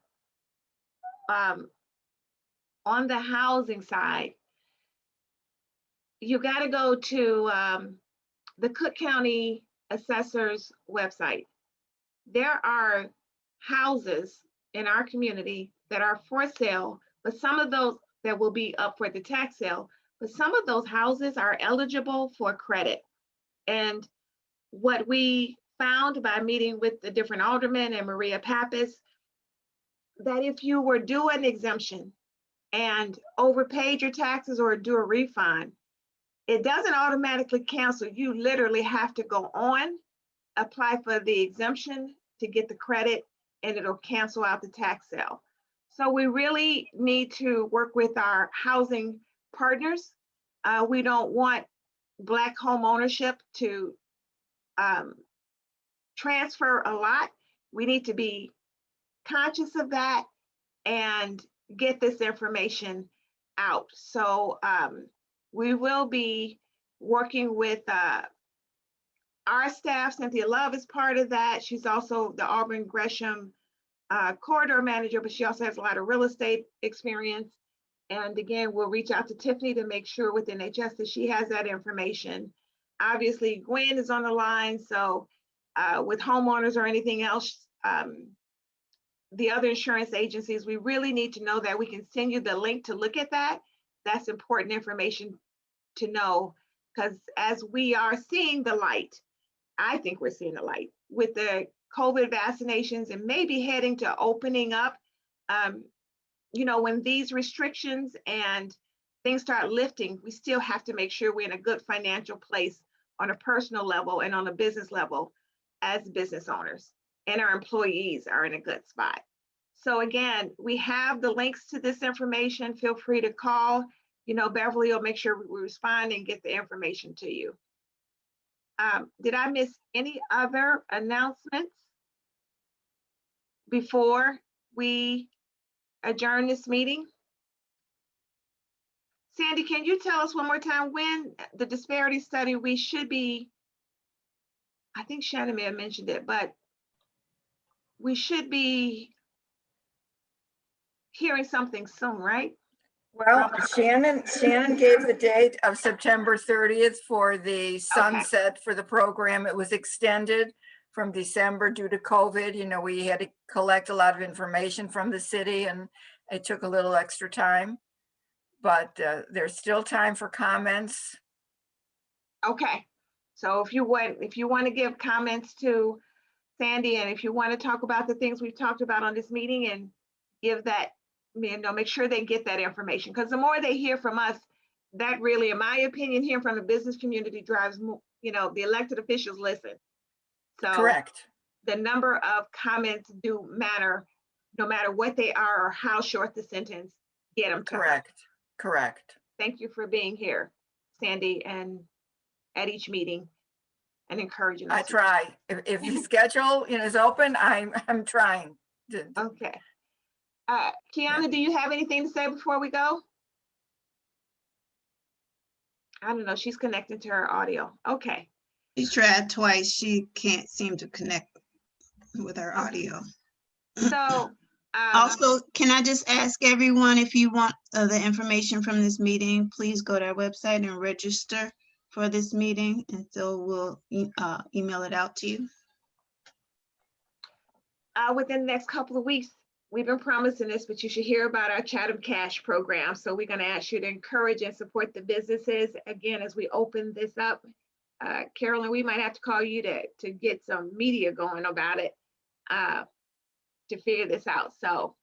on the housing side, you got to go to the Cook County Assessor's website. There are houses in our community that are for sale, but some of those that will be up for the tax sale, but some of those houses are eligible for credit. And what we found by meeting with the different aldermen and Maria Pappas, that if you were due an exemption and overpaid your taxes or do a refund, it doesn't automatically cancel. You literally have to go on, apply for the exemption to get the credit, and it'll cancel out the tax sale. So we really need to work with our housing partners. We don't want Black home ownership to transfer a lot. We need to be conscious of that and get this information out. So we will be working with our staff. Cynthia Love is part of that. She's also the Auburn Gresham corridor manager, but she also has a lot of real estate experience. And again, we'll reach out to Tiffany to make sure with NHS that she has that information. Obviously, Gwen is on the line. So with homeowners or anything else, the other insurance agencies, we really need to know that. We can send you the link to look at that. That's important information to know, because as we are seeing the light, I think we're seeing the light with the COVID vaccinations and maybe heading to opening up. You know, when these restrictions and things start lifting, we still have to make sure we're in a good financial place on a personal level and on a business level as business owners, and our employees are in a good spot. So again, we have the links to this information. Feel free to call. You know, Beverly will make sure we respond and get the information to you. Did I miss any other announcements before we adjourn this meeting. Sandy, can you tell us one more time when the disparity study we should be, I think Shannon may have mentioned it, but we should be hearing something soon, right? Well, Shannon gave the date of September 30th for the sunset for the program. It was extended from December due to COVID. You know, we had to collect a lot of information from the city and it took a little extra time, but there's still time for comments. Okay, so if you want to give comments to Sandy, and if you want to talk about the things we've talked about on this meeting and give that, you know, make sure they get that information, because the more they hear from us, that really, in my opinion, hearing from the business community drives, you know, the elected officials listen. So correct. The number of comments do matter, no matter what they are or how short the sentence. Get them. Correct. Correct. Thank you for being here, Sandy, and at each meeting and encouraging us. I try. If the schedule is open, I'm trying. Okay. Kiana, do you have anything to say before we go? I don't know. She's connected to her audio. Okay. She tried twice. She can't seem to connect with her audio. So also, can I just ask everyone, if you want the information from this meeting, please go to our website and register for this meeting, and so we'll email it out to you. Within the next couple of weeks, we've been promising this, but you should hear about our Chatham Cash program. So we're going to ask you to encourage and support the businesses. Again, as we open this up, Carolyn, we might have to call you to get some media going about it to figure this out. So,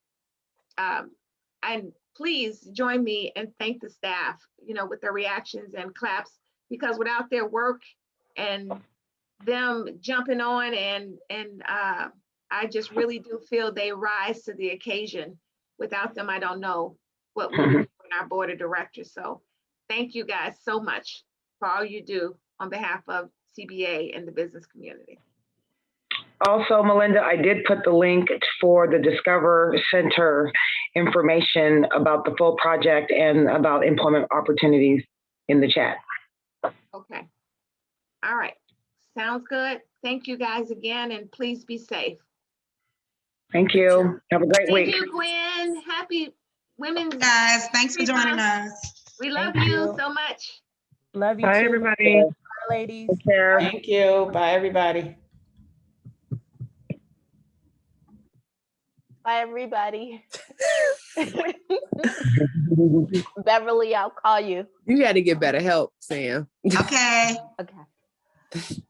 and please join me and thank the staff, you know, with their reactions and claps, because without their work and them jumping on and I just really do feel they rise to the occasion. Without them, I don't know what we would do in our board of directors. So thank you guys so much for all you do on behalf of CBA and the business community. Also, Melinda, I did put the link for the Discover Center information about the full project and about employment opportunities in the chat. Okay. All right. Sounds good. Thank you guys again, and please be safe. Thank you. Have a great week. Thank you, Gwen. Happy Women's Guys, thanks for joining us. We love you so much. Love you Bye, too. everybody. Bye, ladies. Take care. Thank you. Bye, everybody. Bye, everybody. Beverly, I'll call you. You got to get better help, Sam. Okay. Okay.